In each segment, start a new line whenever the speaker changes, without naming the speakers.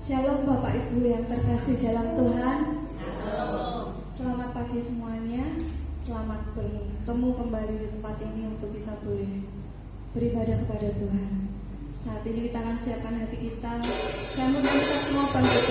Shalom Bapak Ibu yang terkasih dalam Tuhan.
Shalom.
Selamat pagi semuanya. Selamat bertemu kembali di tempat ini untuk kita boleh beribadah kepada Tuhan. Saat ini kita akan siapkan hati kita. Saya mengundang kita semua bangkit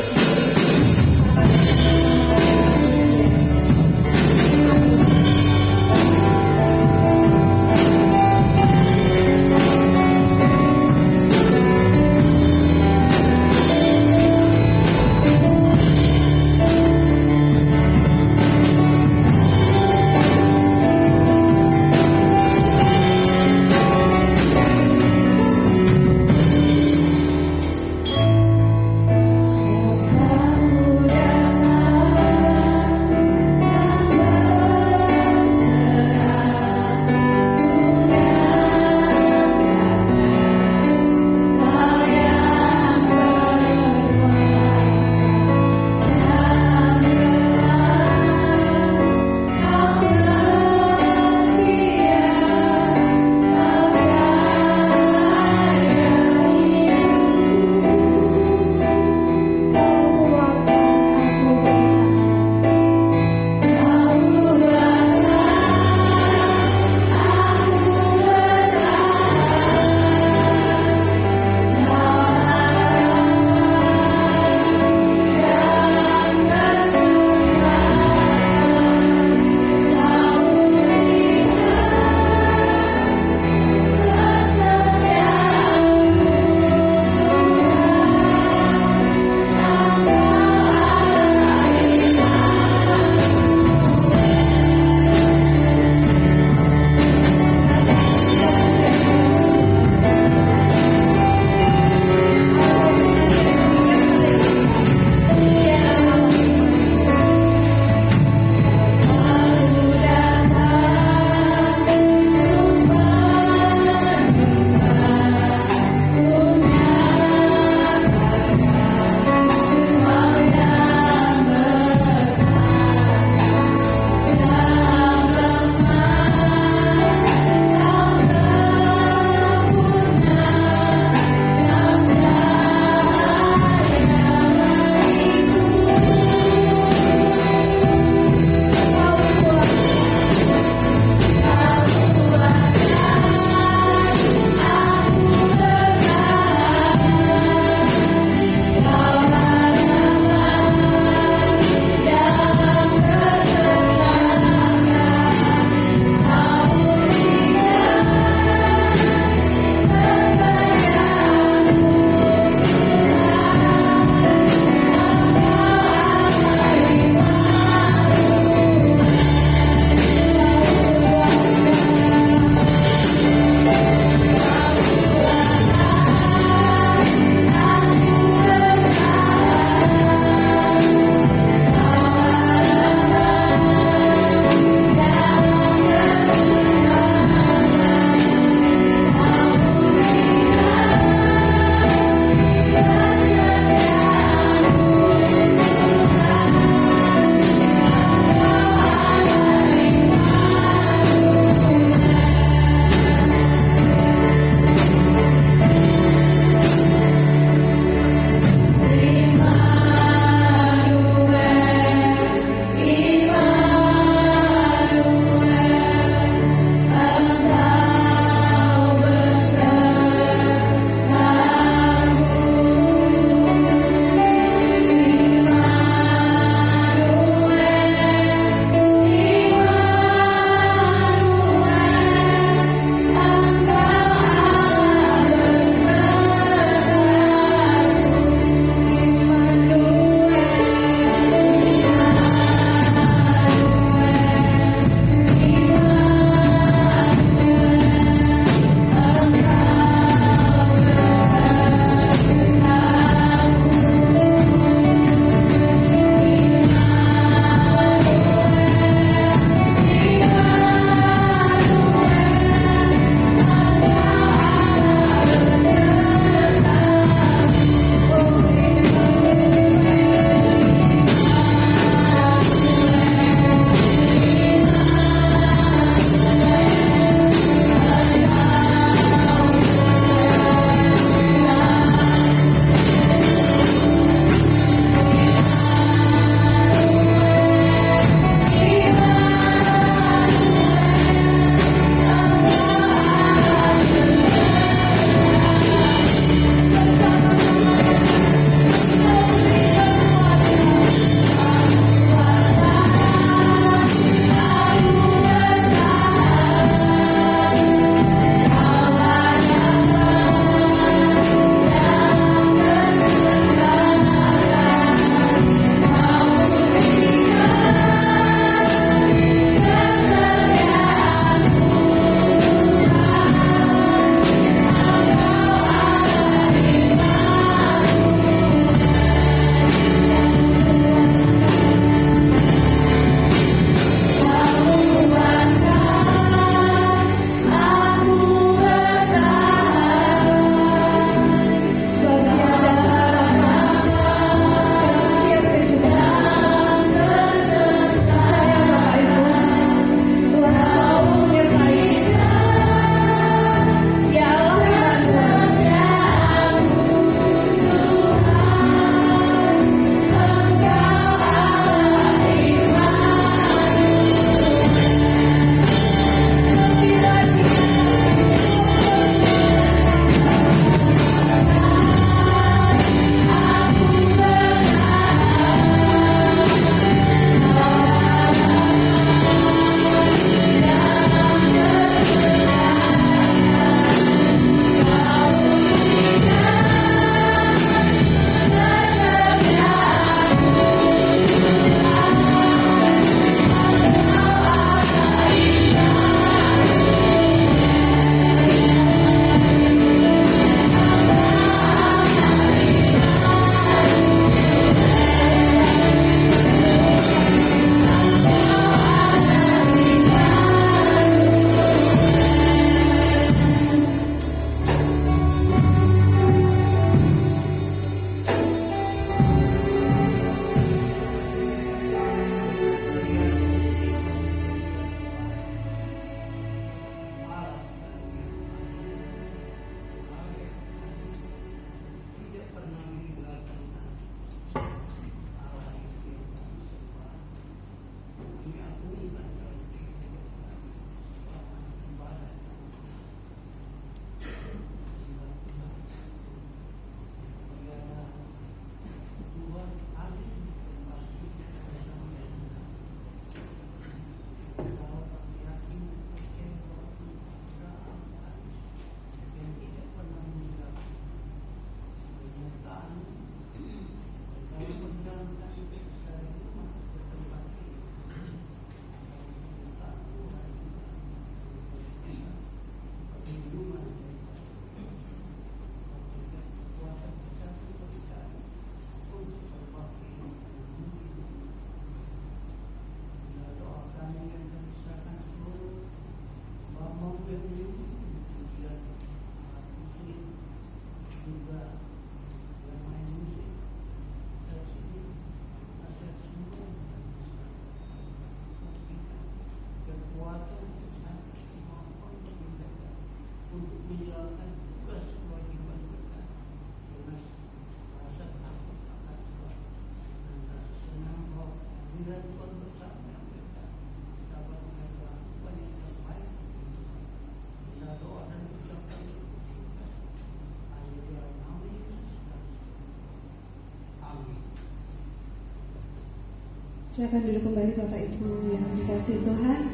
Silakan duduk kembali Bapak Ibu yang dikasihi Tuhan.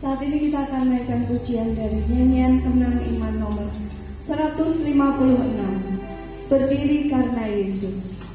Saat ini kita akan menaikkan pujian dari nyanyian Kenang Iman nomor 156. Berdiri karena Yesus.
Berdiri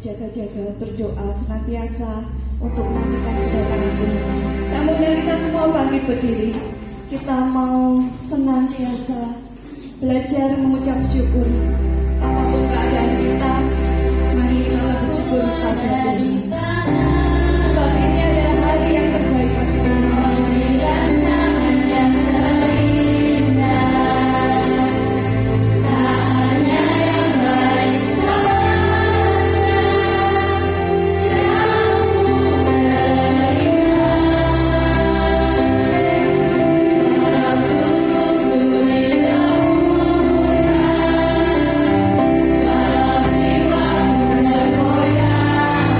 jaga-jaga, berdoa senantiasa untuk menantikan kedatangan Tuhan. Saya mengundang kita semua bangkit berdiri. Kita mau senantiasa belajar mengucap syukur. Apapun keadaan kita, mari kita bersyukur kepada Tuhan. Sebab ini adalah hari yang terbaik bagi kita. Rancangan yang terindah, tak hanya yang baik saja yang aku terima. Aku beri walau jiwaku bergoyang.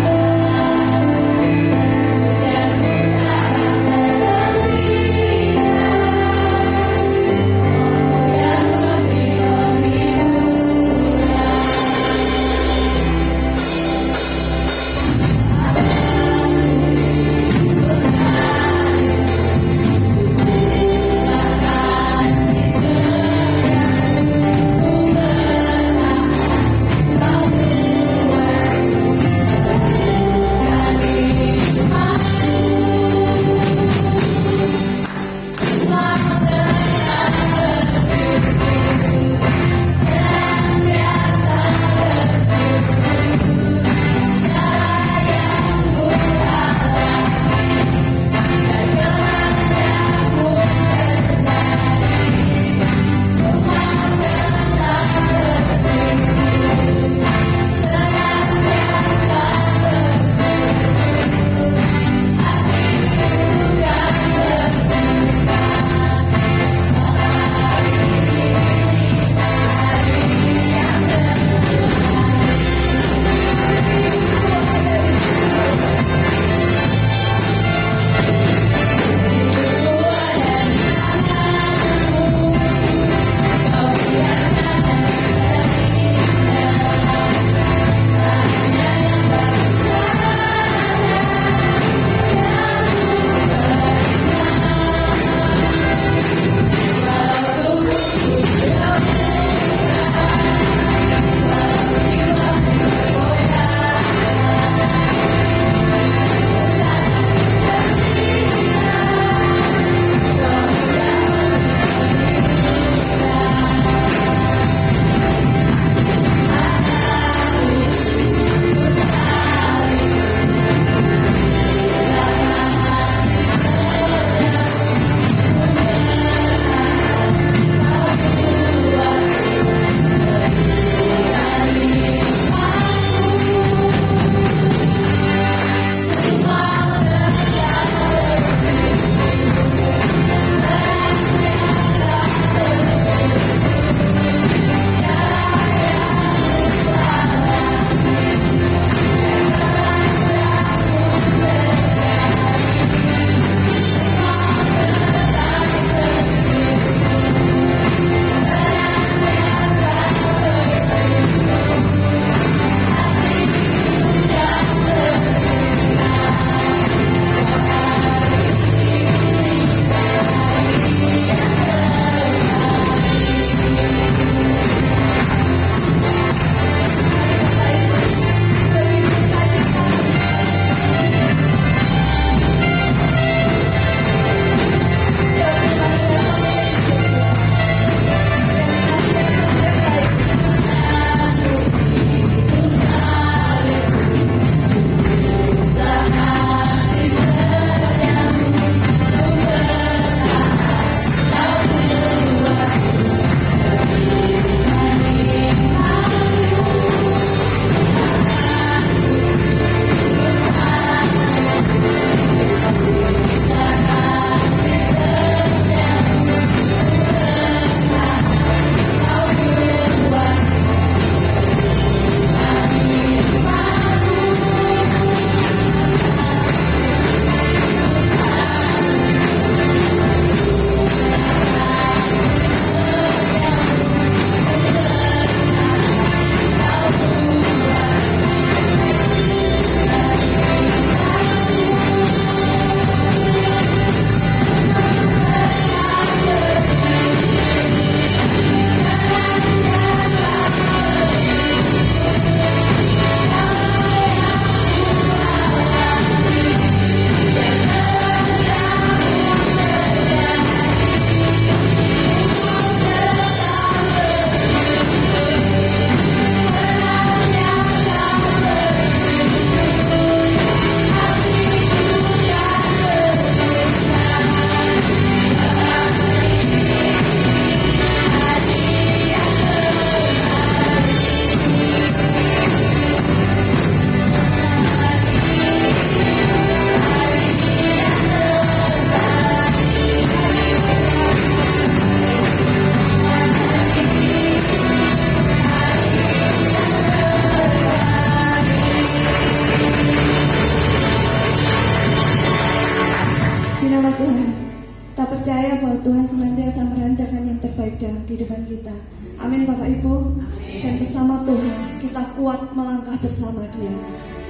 Tuhan senantiasa merancangkan yang terbaik dalam kehidupan kita. Amin Bapak Ibu. Dan bersama Tuhan kita kuat melangkah bersama Dia.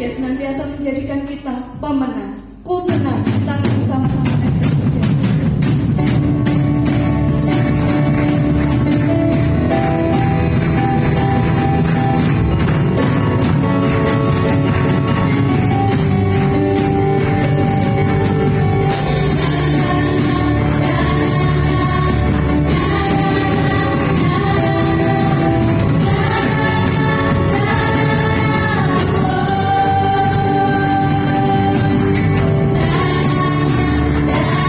Dia senantiasa menjadikan kita pemenang. Ku menang. Kita bersama-sama naik berpuja.
Yeah.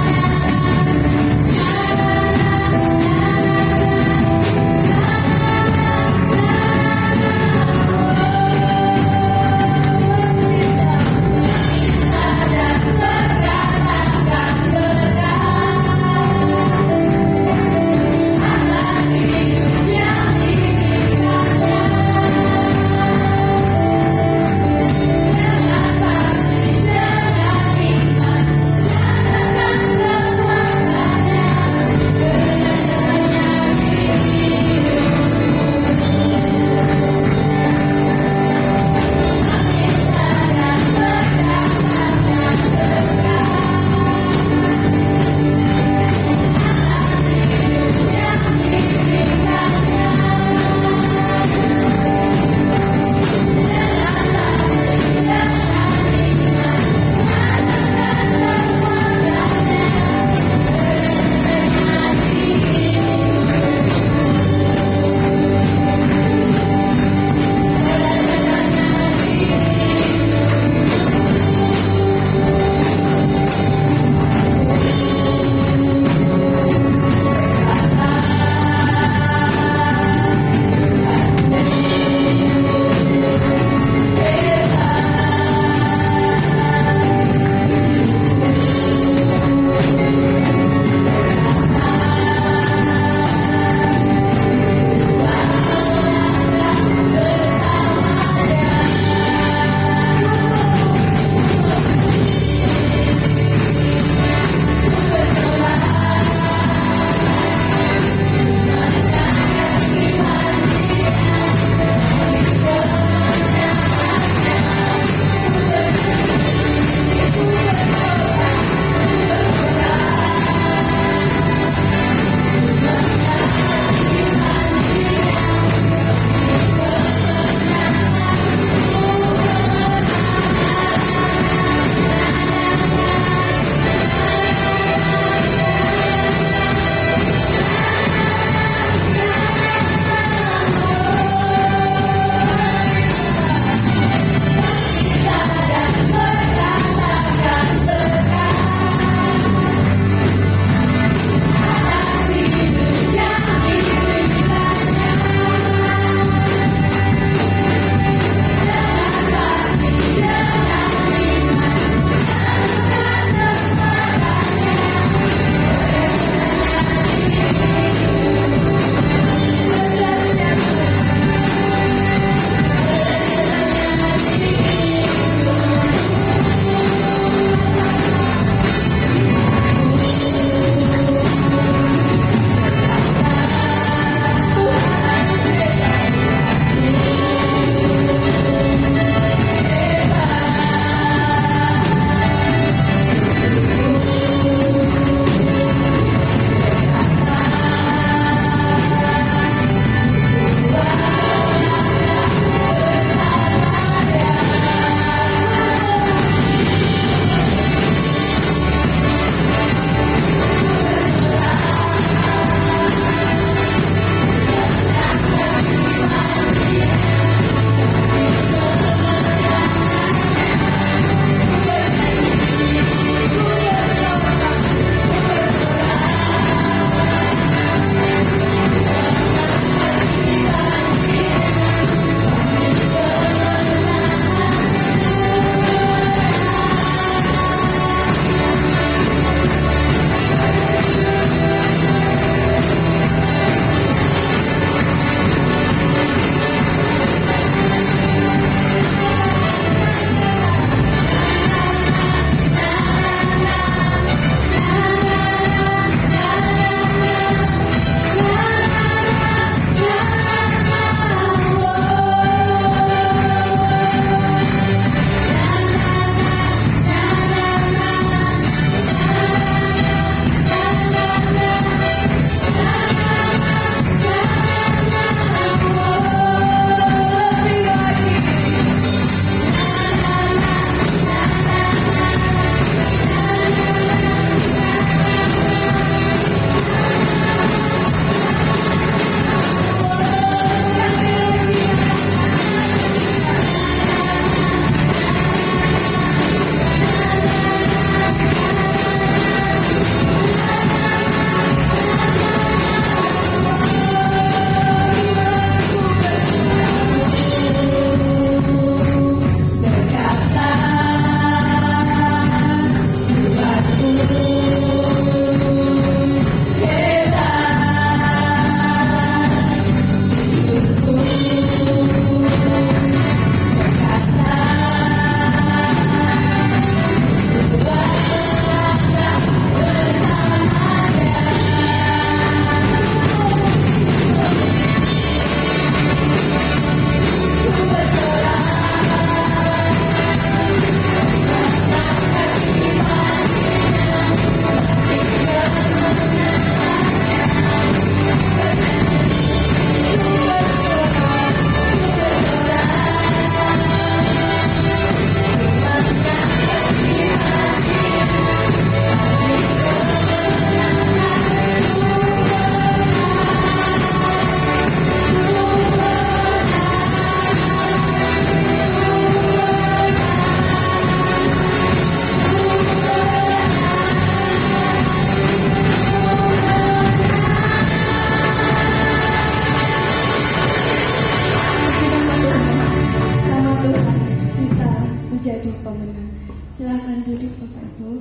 pemenang. Silakan duduk Bapak Ibu.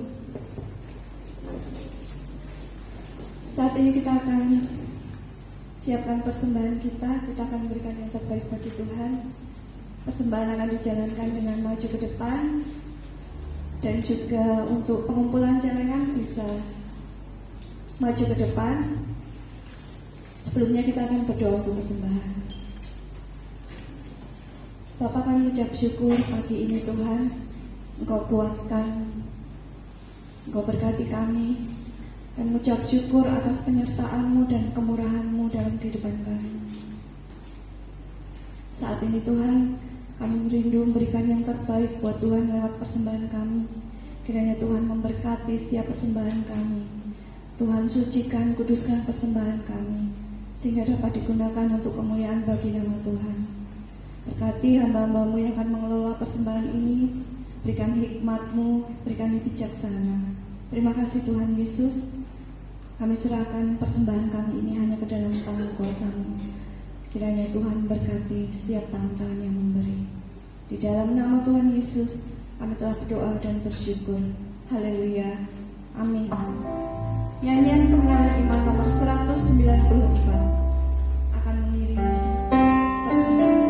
Saat ini kita akan siapkan persembahan kita akan berikan yang terbaik bagi Tuhan. Persembahan akan dijalankan dengan maju ke depan, dan juga untuk pengumpulan celengan bisa maju ke depan. Sebelumnya kita akan berdoa untuk persembahan. Bapa, kami ucap syukur pagi ini Tuhan, Engkau kuatkan, Engkau berkati kami, dan mengucap syukur atas penyertaan-Mu dan kemurahan-Mu dalam kehidupan kami. Saat ini Tuhan, kami merindu memberikan yang terbaik buat Tuhan lewat persembahan kami. Kiranya Tuhan memberkati setiap persembahan kami. Tuhan sucikan, kuduskan persembahan kami, sehingga dapat digunakan untuk kemuliaan bagi nama Tuhan. Berkati hamba-hamba-Mu yang akan mengelola persembahan ini. Berikan hikmat-Mu, berikan bijaksana. Terima kasih Tuhan Yesus. Kami serahkan persembahan kami ini hanya ke dalam tangan kuasa-Mu. Kiranya Tuhan berkati setiap tangan yang memberi. Di dalam nama Tuhan Yesus kami telah berdoa dan bersyukur. Haleluya. Amin. Nyanyian kemenangan iman nomor 194 akan mengiringi persembahan.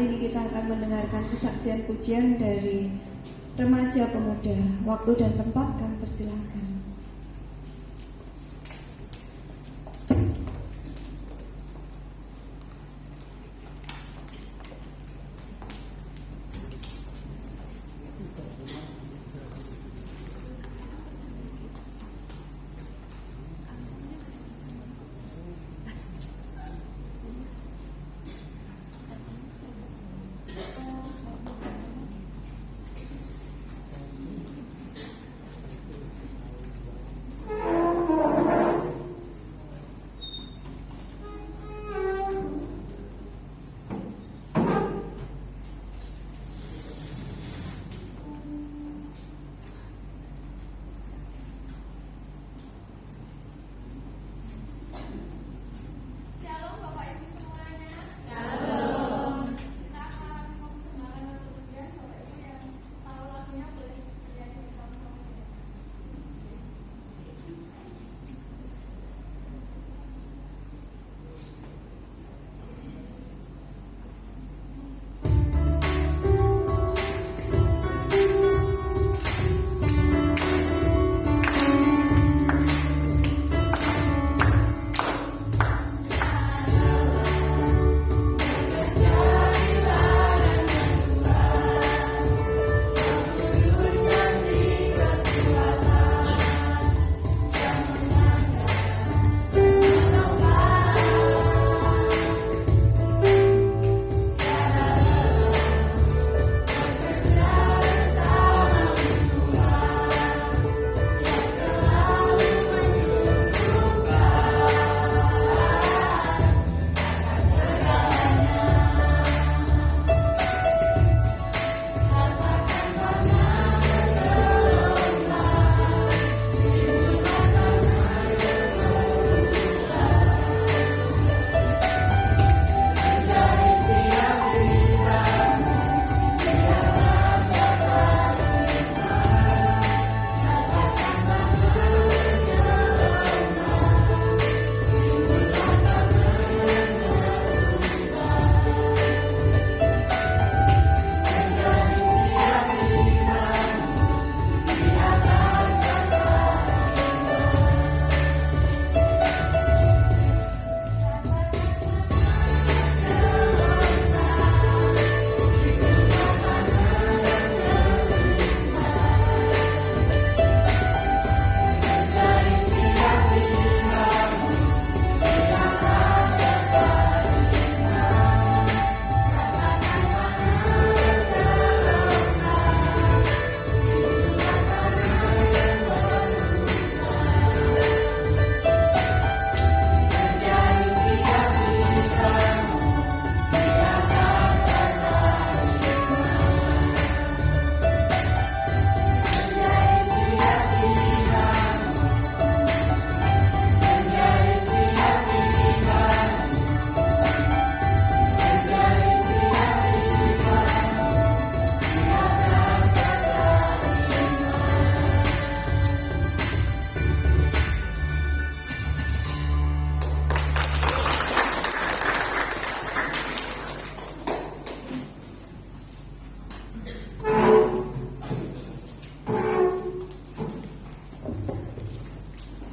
ini kita akan mendengarkan kesaksian pujian dari remaja pemuda. Waktu dan tempat kami persilahkan.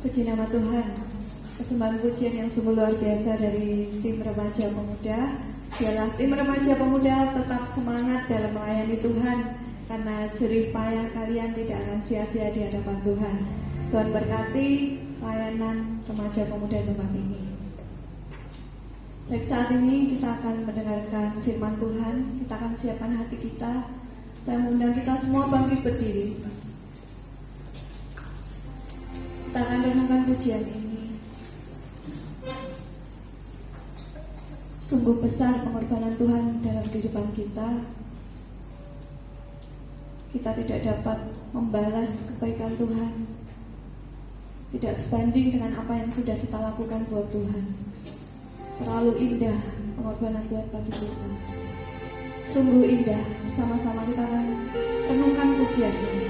Puji nama Tuhan. Persembahan pujian yang sungguh luar biasa dari tim remaja pemuda. Biarlah tim remaja pemuda tetap semangat dalam melayani Tuhan, karena jerih payah kalian tidak akan sia-sia di hadapan Tuhan. Tuhan berkati layanan remaja pemuda tempat ini. Baik, saat ini kita akan mendengarkan firman Tuhan. Kita akan siapkan hati kita. Saya mengundang kita semua bangkit berdiri. Kita akan renungkan pujian ini. Sungguh besar pengorbanan Tuhan dalam kehidupan kita. Kita tidak dapat membalas kebaikan Tuhan. Tidak sebanding dengan apa yang sudah kita lakukan buat Tuhan. Terlalu indah pengorbanan Tuhan bagi kita. Sungguh indah. Bersama-sama kita akan renungkan pujian ini.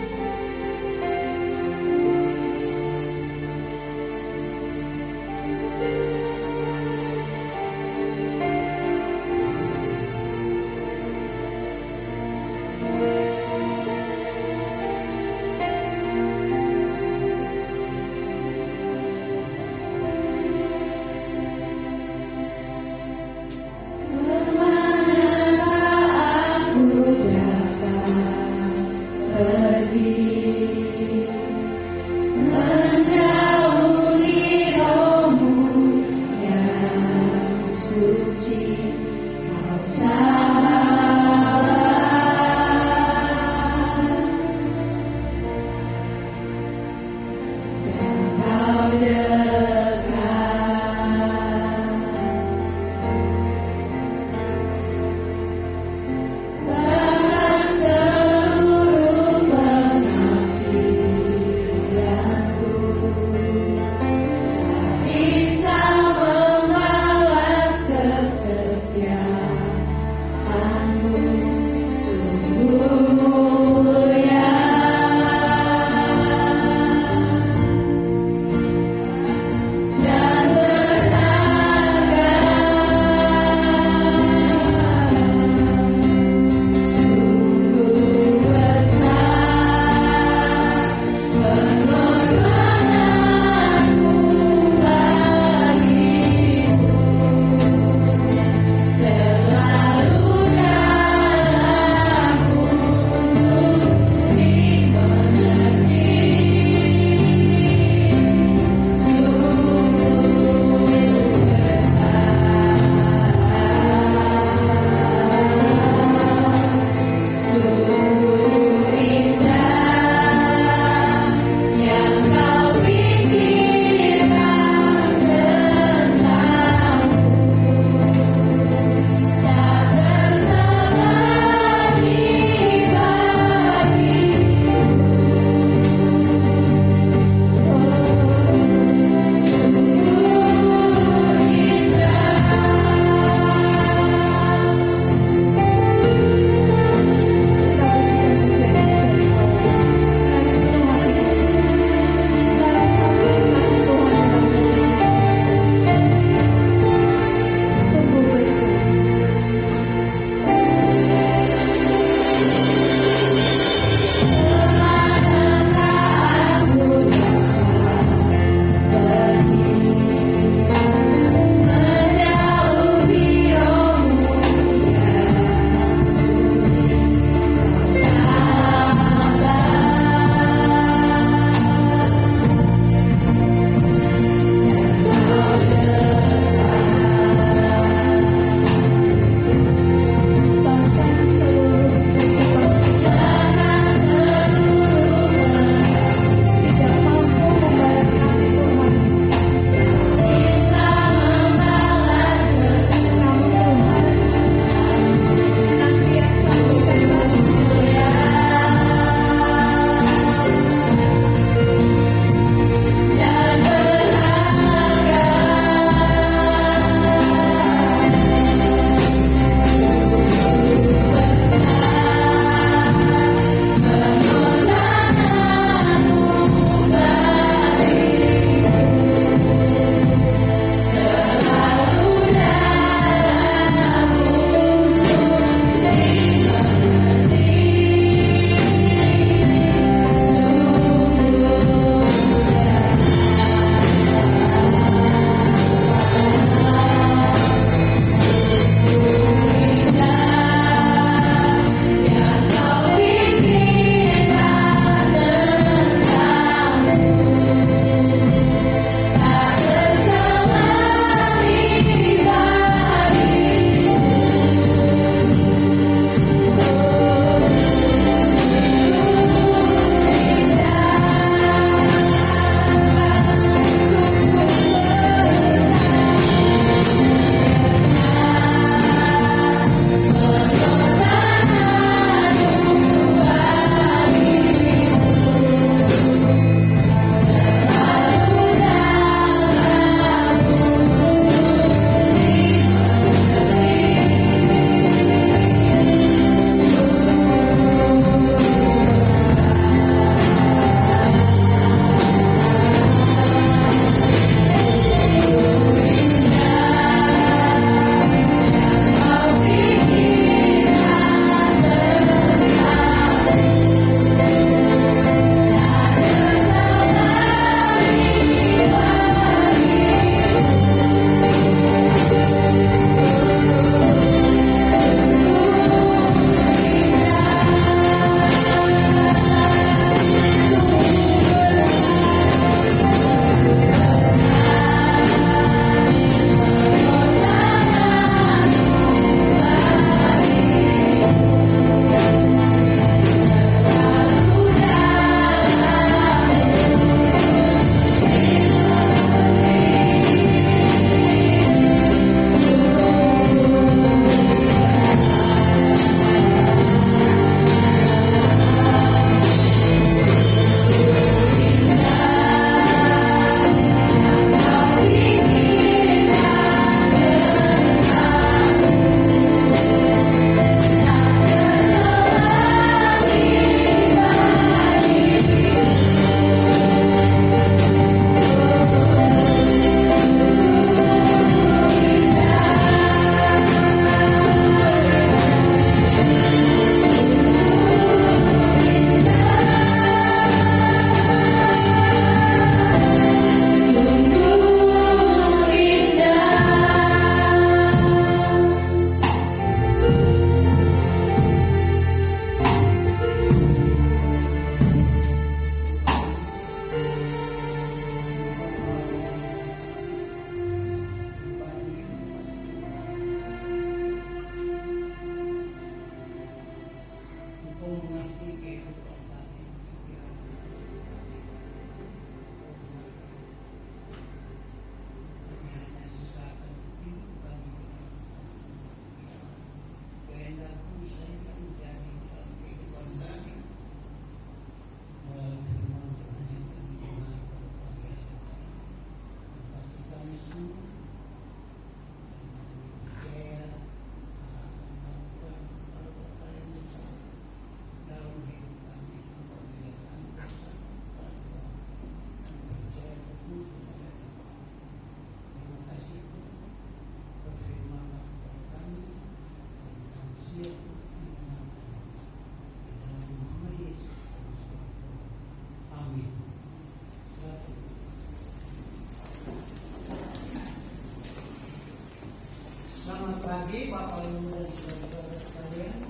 Selamat pagi Bapak Ibu dan saudara sekalian.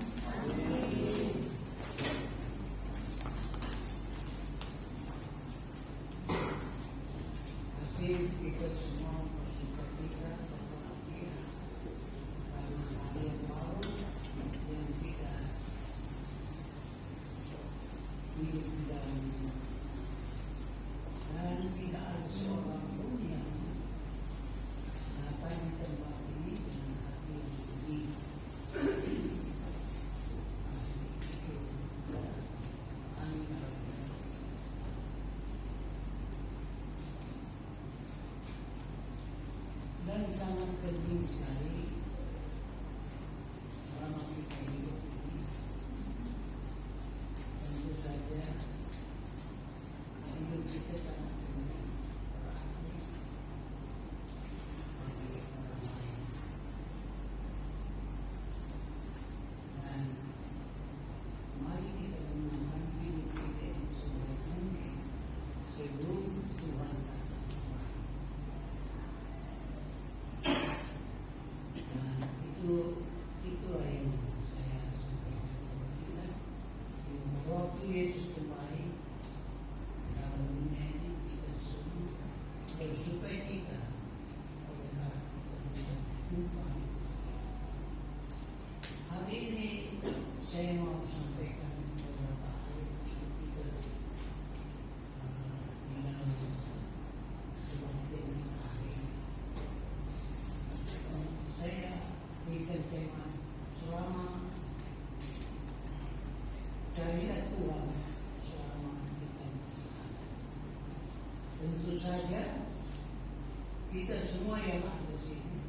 Pasti kita semua bersuka-cita berbahagia karena hari yang baru yang kita hidup di dalamnya. Dan tidak ada seorang pun yang akan kembali dengan hati yang sedih. Pasti itu amin. Dan sangat penting sekali selama kita hidup ini, tentu saja hidup kita sangat penting berarti bagi orang lain. Dan mari kita gunakan hidup kita yang sebaik mungkin sebelum Tuhan datang. Dan itulah yang saya sampaikan kepada kita. Waktu Yesus kembali dalam dunia ini, kita semua bersukacita oleh karena kita berjumpa. Hari ini saya mau sampaikan beberapa ayat untuk kita di dalam kebaktian kita hari ini. Saya berikan tema selama carilah Tuhan selama kita masih ada. Tentu saja kita semua yang ada di sini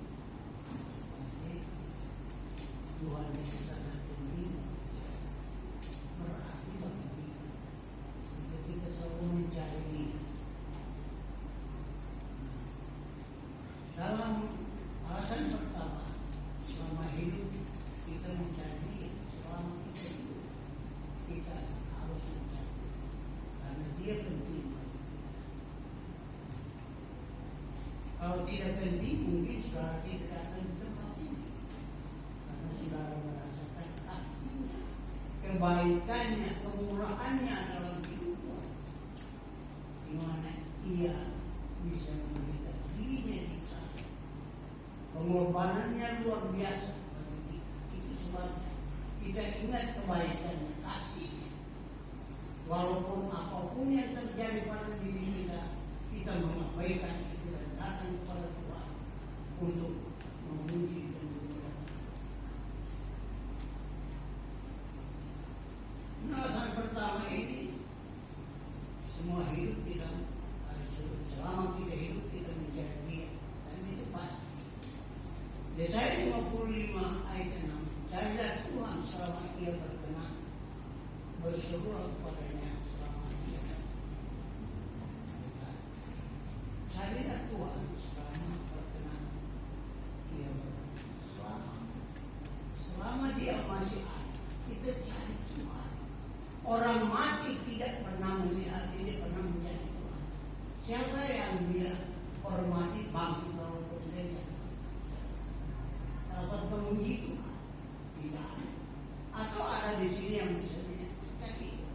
pasti Tuhan itu sangat tinggi berarti bagi kita sehingga kita selalu mencari Dia. Dalam alasan pertama, selama hidup kita mencari Dia. Selama kita hidup kita harus mencari karena Dia penting bagi kita. Kalau tidak penting mungkin saudara tidak akan di tempat ini karena saudara merasakan artinya, kebaikannya, kemurahannya dalam hidupnya, di mana Ia bisa memberikan dirinya di sana. Pengorbanannya luar biasa bagi kita. Itu sebabnya kita ingat kebaikannya, kasihnya. Walaupun apapun yang terjadi pada diri kita mengabaikan itu dan datang kepada Tuhan untuk memuji dan memuliakan. Alasan pertama ini, semua hidup kita, selama kita hidup kita mencari Dia, dan itu pasti. Yesaya 55 ayat 6, carilah Tuhan selama Ia berkenan, berseru kepadanya selama Ia dekat. Carilah Tuhan selama berkenan, Ia berkenan. Selama Dia masih ada, kita cari Tuhan. Orang mati tidak pernah melihat, tidak pernah mencari Tuhan. Siapa yang bilang orang mati bangkit kalau kemudian dapat memuji Tuhan? Tidak ada. Atau ada di sini yang bisa menyatakan itu,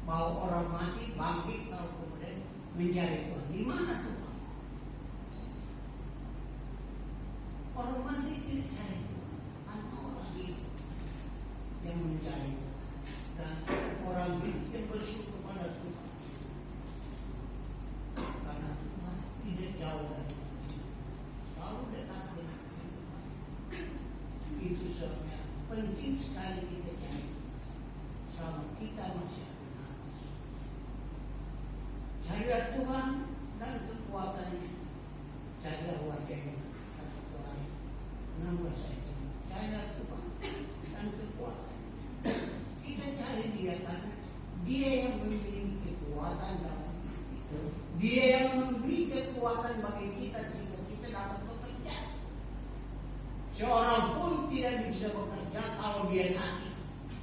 bahwa orang mati bangkit kalau kemudian mencari Tuhan. Di mana Tuhan? Orang mati tidak cari Tuhan, hanya orang hidup yang mencari Tuhan. Dan orang hidup yang bersyukur kepada Tuhan, karena Tuhan tidak jauh dari kita, selalu dekat dengan kehidupan. Itu sebabnya penting sekali kita cari selama kita masih ada nafas. Carilah Tuhan dan kekuatannya, carilah wajahnya. Tuhan 16 ayat. Carilah Tuhan dan kekuatannya. Kita cari Dia karena Dia yang memiliki kekuatan dalam kita. Dia yang memberi kekuatan bagi kita sehingga kita dapat bekerja. Seorang pun tidak bisa bekerja kalau dia sakit.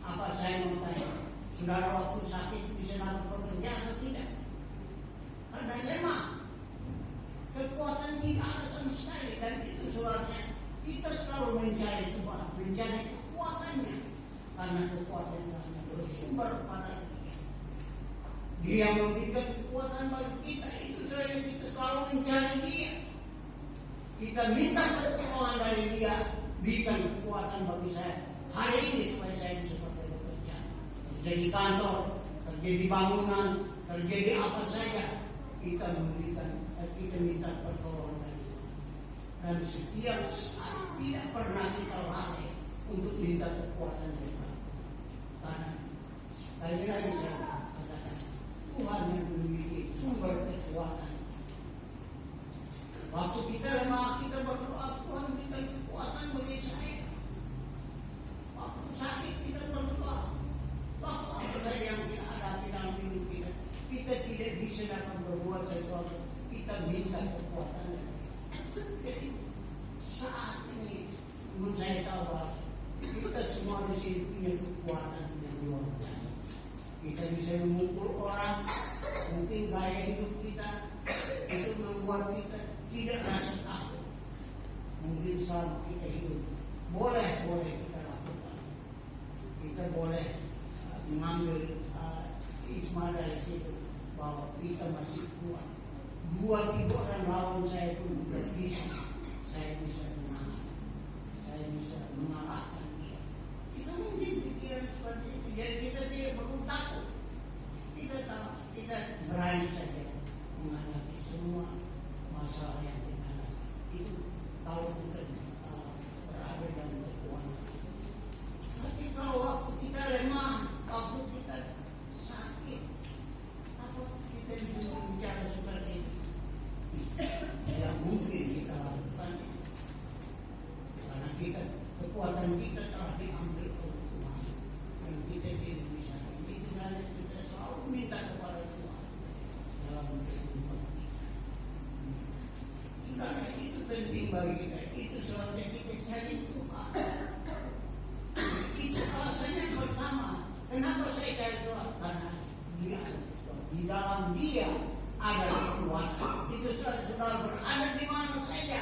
Apa saya mau tanya? Saudara waktu sakit bisa dapat bekerja atau tidak? Karena lemah. Kekuatan tidak ada sama sekali. Dan itu sebabnya kita mencari Tuhan, mencari kekuatannya, karena kekuatannya hanya bersumber pada Dia. Dia memberikan kekuatan bagi kita, itu saja kita selalu mencari Dia. Kita minta pertolongan dari Dia, berikan kekuatan bagi saya hari ini supaya saya bisa bekerja, terjadi kantor, terjadi bangunan, terjadi apa saja, kita minta pertolongan dari Tuhan. Dan setiap saat tidak pernah kita lalai untuk minta kekuatan dari Tuhan. Karena sekali lagi saya katakan, Tuhan yang memiliki sumber kekuatan. Waktu kita lemah, kita berdoa, Tuhan berikan kekuatan bagi saya. Waktu sakit kita berdoa, waktu apa saja yang tidak ada di dalam hidup kita, kita tidak bisa dapat berbuat sesuatu, kita minta kekuatan. Jadi saat ini menurut saya tahu bahwa kita semua di sini punya kekuatan yang luar biasa. Kita bisa memukul orang, mungkin gaya hidup kita itu membuat kita tidak rasa takut. Mungkin selama kita hidup boleh kita lakukan. Kita boleh mengambil hikmah dari situ bahwa kita masih kuat. 2-3 orang lawan saya pun tidak bisa. Saya bisa menang. Saya bisa mengalahkan dia. Kita mungkin pikiran seperti itu. Jadi kita tidak perlu takut. Kita berani saja menghadapi semua masalah yang kita hadapi. Itu kalau kita berada dalam kekuatan. Tapi kalau waktu kita lemah, waktu kita sakit, apa kita bisa berbicara seperti itu? Tidak mungkin kita lakukan. Karena kekuatan kita telah diambil oleh Tuhan. Dan kita tidak bisa. Itu karena kita selalu minta kepada Tuhan dalam kehidupan kita. Saudara, itu penting bagi kita. Itu sebabnya kita cari Tuhan. Itu alasannya pertama. Kenapa saya cari Tuhan? Karena Dia ada Tuhan. Di dalam Dia ada kekuatan. Itu saudara berada di mana saja.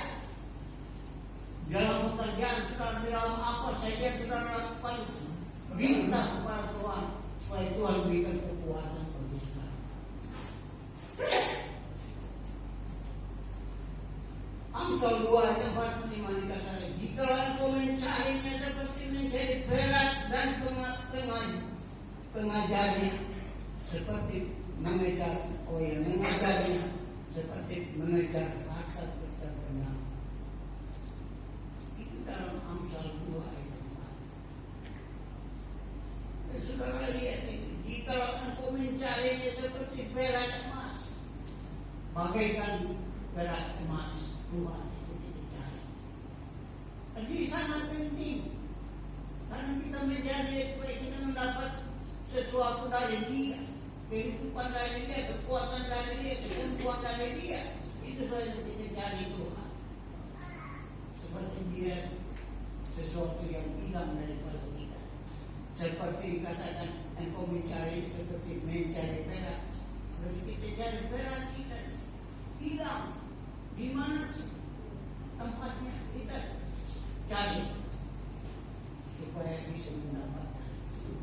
Dalam pekerjaan saudara, di dalam apa saja saudara lakukan, minta kepada Tuhan supaya Tuhan berikan kekuatan bagi saudara. Amsal 2 ayat 45 dikatakan, jika engkau mencarinya seperti mencari perak dan pengajarnya seperti mengajarnya seperti mengejar harta terbenam. Itu dalam Amsal 2 ayat 4. Dan saudara lihat ini, jika engkau mencarinya seperti perak emas, bagaikan perak emas Tuhan itu kita cari. Jadi sangat penting karena kita mencari supaya kita mendapat sesuatu dari Dia, kehidupan dari Dia, kekuatan dari Dia, kesembuhan dari Dia. Itu saja kita cari Tuhan. Seperti Dia sesuatu yang hilang daripada kita. Seperti dikatakan engkau mencari seperti mencari perak. Kalau kita cari perak kita hilang. Di mana tempatnya kita cari supaya bisa mendapatkan itu.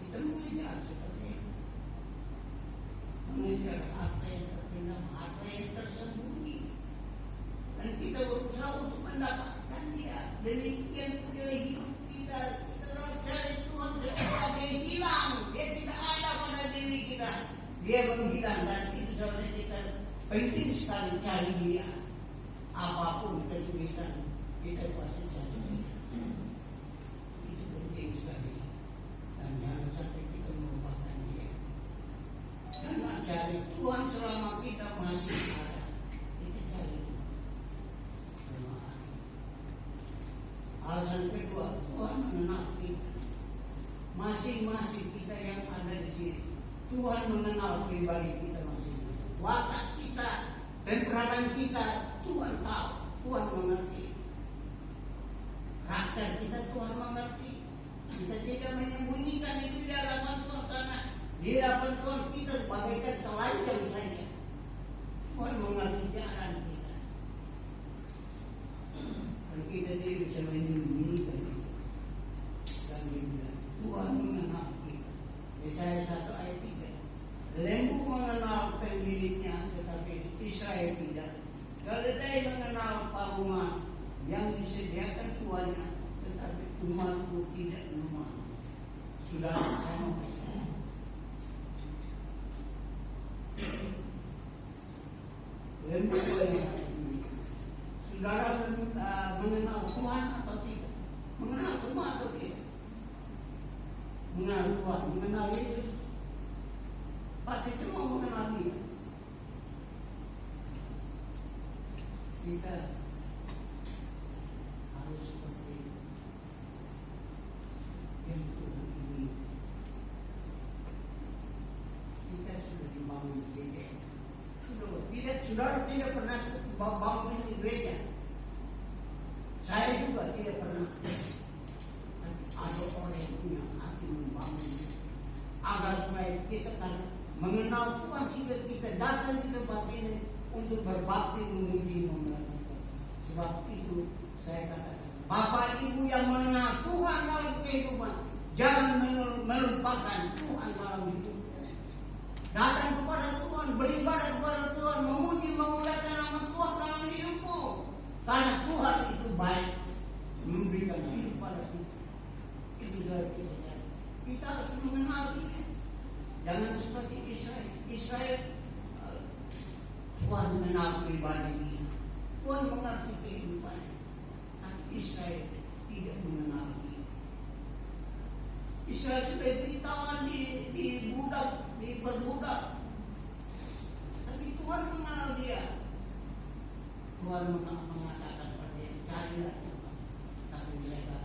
Kita mengejar seperti itu, mengejar harta yang terpendam, harta yang tersembunyi, dan kita berusaha untuk mendapatkan Dia. Demikian pula hidup kita selalu cari Tuhan seolah Dia hilang, Dia tidak ada pada diri kita. Dia menghilang, dan itu sebabnya kita penting sekali cari Dia. Apapun kesulitan kita pasti cari Dia. Itu penting sekali. Dan jangan sampai kita melupakan Dia. Karena cari Tuhan selama kita masih ada. Kita cari Tuhan. Alasan kedua, Tuhan mengenal kita. Masing-masing kita yang ada di sini, Tuhan mengenal pribadi kita masing-masing. Watak kita, temperamen kita, Tuhan tahu, Tuhan mengerti. Karakter kita Tuhan mengerti. Kita tidak menyembunyikan itu di hadapan Tuhan, karena di hadapan Tuhan kita bagaikan telanjang saja. Tuhan mengerti jalan kita. Israel tidak. Keledai mengenal rumah yang disediakan tuannya, tetapi umatku tidak memahami. Sudah sama masalah. Lembu saudara mengenal Tuhan atau tidak? Mengenal semua atau tidak? Mengenal Tuhan, mengenal Yesus. Pasti semua mengenal Dia. Kita harus seperti yang Tuhan ini. Kita sudah dibangun gereja. Saudara tidak pernah bangun gereja. Saya juga tidak pernah. Ada orang yang punya hati membangun agar supaya kita kan mengenal Tuhan, kita datang di tempat ini untuk berbakti, memuji, memuliakan. Sebab itu saya katakan, Bapak Ibu yang mengenal Tuhan dalam kehidupan, jangan melupakan Tuhan dalam hidup. Datang kepada Tuhan, beribadah kepada Tuhan, memuji, memuliakan nama Tuhan dalam hidupmu. Karena Tuhan itu baik, memberikan hidup pada kita. Itu saja kita harus mengenal Dia. Jangan seperti Israel. Israel Tuhan mengenal pribadi dia. Tuhan mengerti kehidupannya. Tapi Israel tidak mengenal dia. Israel sudah ditawan diperbudak. Tapi Tuhan mengenal dia. Tuhan mengatakan pada dia, carilah Tuhan. Tapi mereka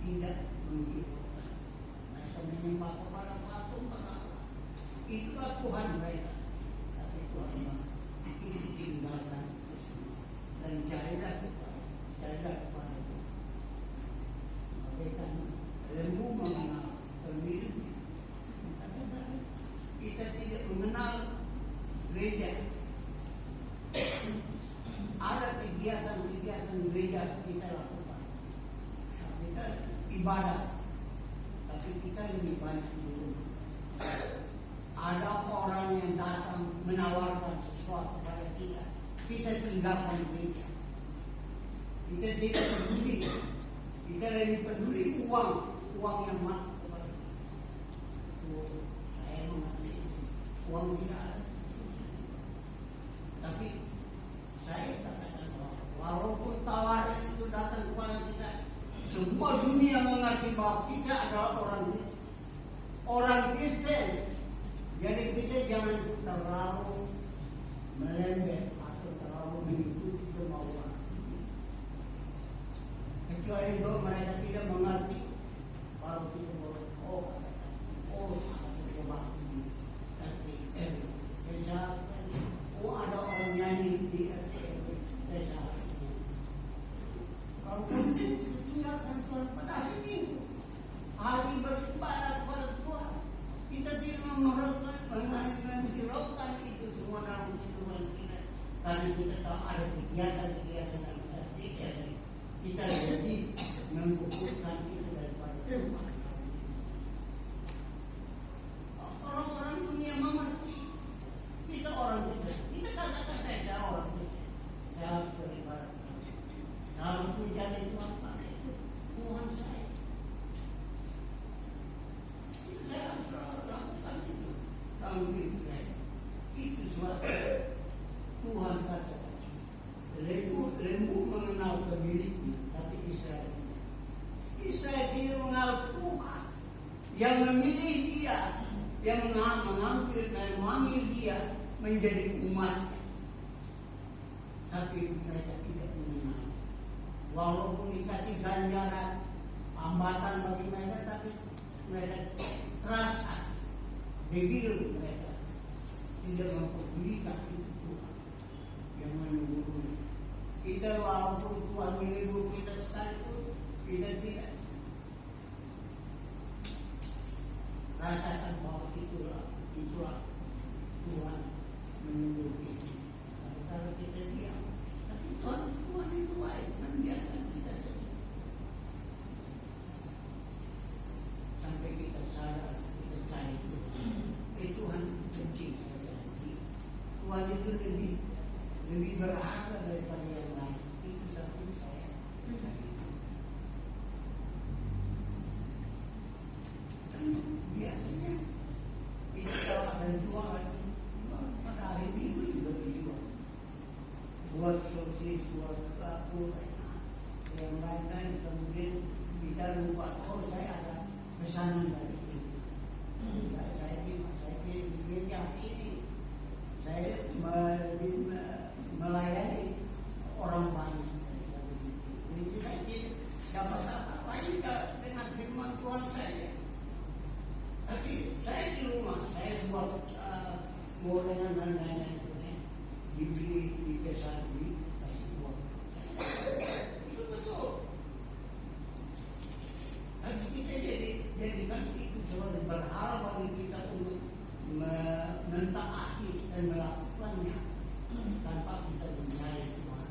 tidak menghiraukan. Mereka menyembah kepada patung, itulah Tuhan mereka. Tapi Tuhan tinggalkan itu semua. Dan carilah Tuhan. Carilah kepada Tuhan. Bagaikan lembu mengenal pemiliknya. Kita tidak mengenal gereja. Ada kegiatan-kegiatan gereja kita lakukan. Kita ibadah. Tapi kita lebih banyak dulu. Ada orang yang datang menawarkan sesuatu kepada kita. Kita tinggalkan gereja. Kita tidak peduli. Kita lebih peduli uang yang masuk kepada kita. Saya mengerti uang tidak ada. Tapi saya katakan walaupun tawaran itu datang kepada kita, semua dunia mengerti bahwa kita adalah orang Kristen. Jadi kita jangan terlalu melembek atau terlalu mengikuti kemauan. Kecuali kalau mereka tidak mengerti, baru kita boleh aku coba ini. Tapi ada orang nyanyi di RTM desa. Kalau kamu tinggalkan Tuhan pada hari Minggu, hari beribadah kepada Tuhan, kita tidak menghiraukan itu semua dalam kehidupan kita. Karena kita tahu ada kegiatan-kegiatan yang kita jadi memfokuskan itu daripada Tuhan. Orang-orang dunia mengerti kita orang Kristen. Kita katakan saya orang Kristen. Saya harus beribadah. Saya harus menjadi Tuhan pada itu. Tuhan saya. Saya harus lakukan itu dalam hidup saya. Itu suatu Tuhan katakan. Lembu mengenal pemiliknya, tapi Israel tidak. Israel tidak mengenal Tuhan yang memilih dia, yang mengambil dia menjadi umatnya. Tapi mereka tidak mengenal. Walaupun dikasih ganjaran, hambatan bagi mereka, tapi mereka terasa begitu mereka tidak mempedulikan itu Tuhan yang menunggu. Kita walaupun Tuhan menunggu kita sekalipun, kita tidak rasakan bahwa itulah Tuhan menunggu kita. Tapi kalau kita diam, tapi Tuhan itu baik, membiarkan kita sampai kita sadar, kita cari Tuhan. Tuhan benci saja. Tuhan itu buat sosis, buat apa, yang lain-lain. Kemudian kita lupa, oh saya ada pesanan dari ini. Ya, saya yang ini saya melayani orang banyak. Ini saya dapat apa juga dengan firman Tuhan saya. Tapi saya di rumah saya buat gorengan dan lain-lain, dibeli di pesan di kasih buat. Itu betul. Tapi kita jadikan itu sebagai berharap bagi kita untuk mentaati dan melakukannya tanpa kita menilai Tuhan.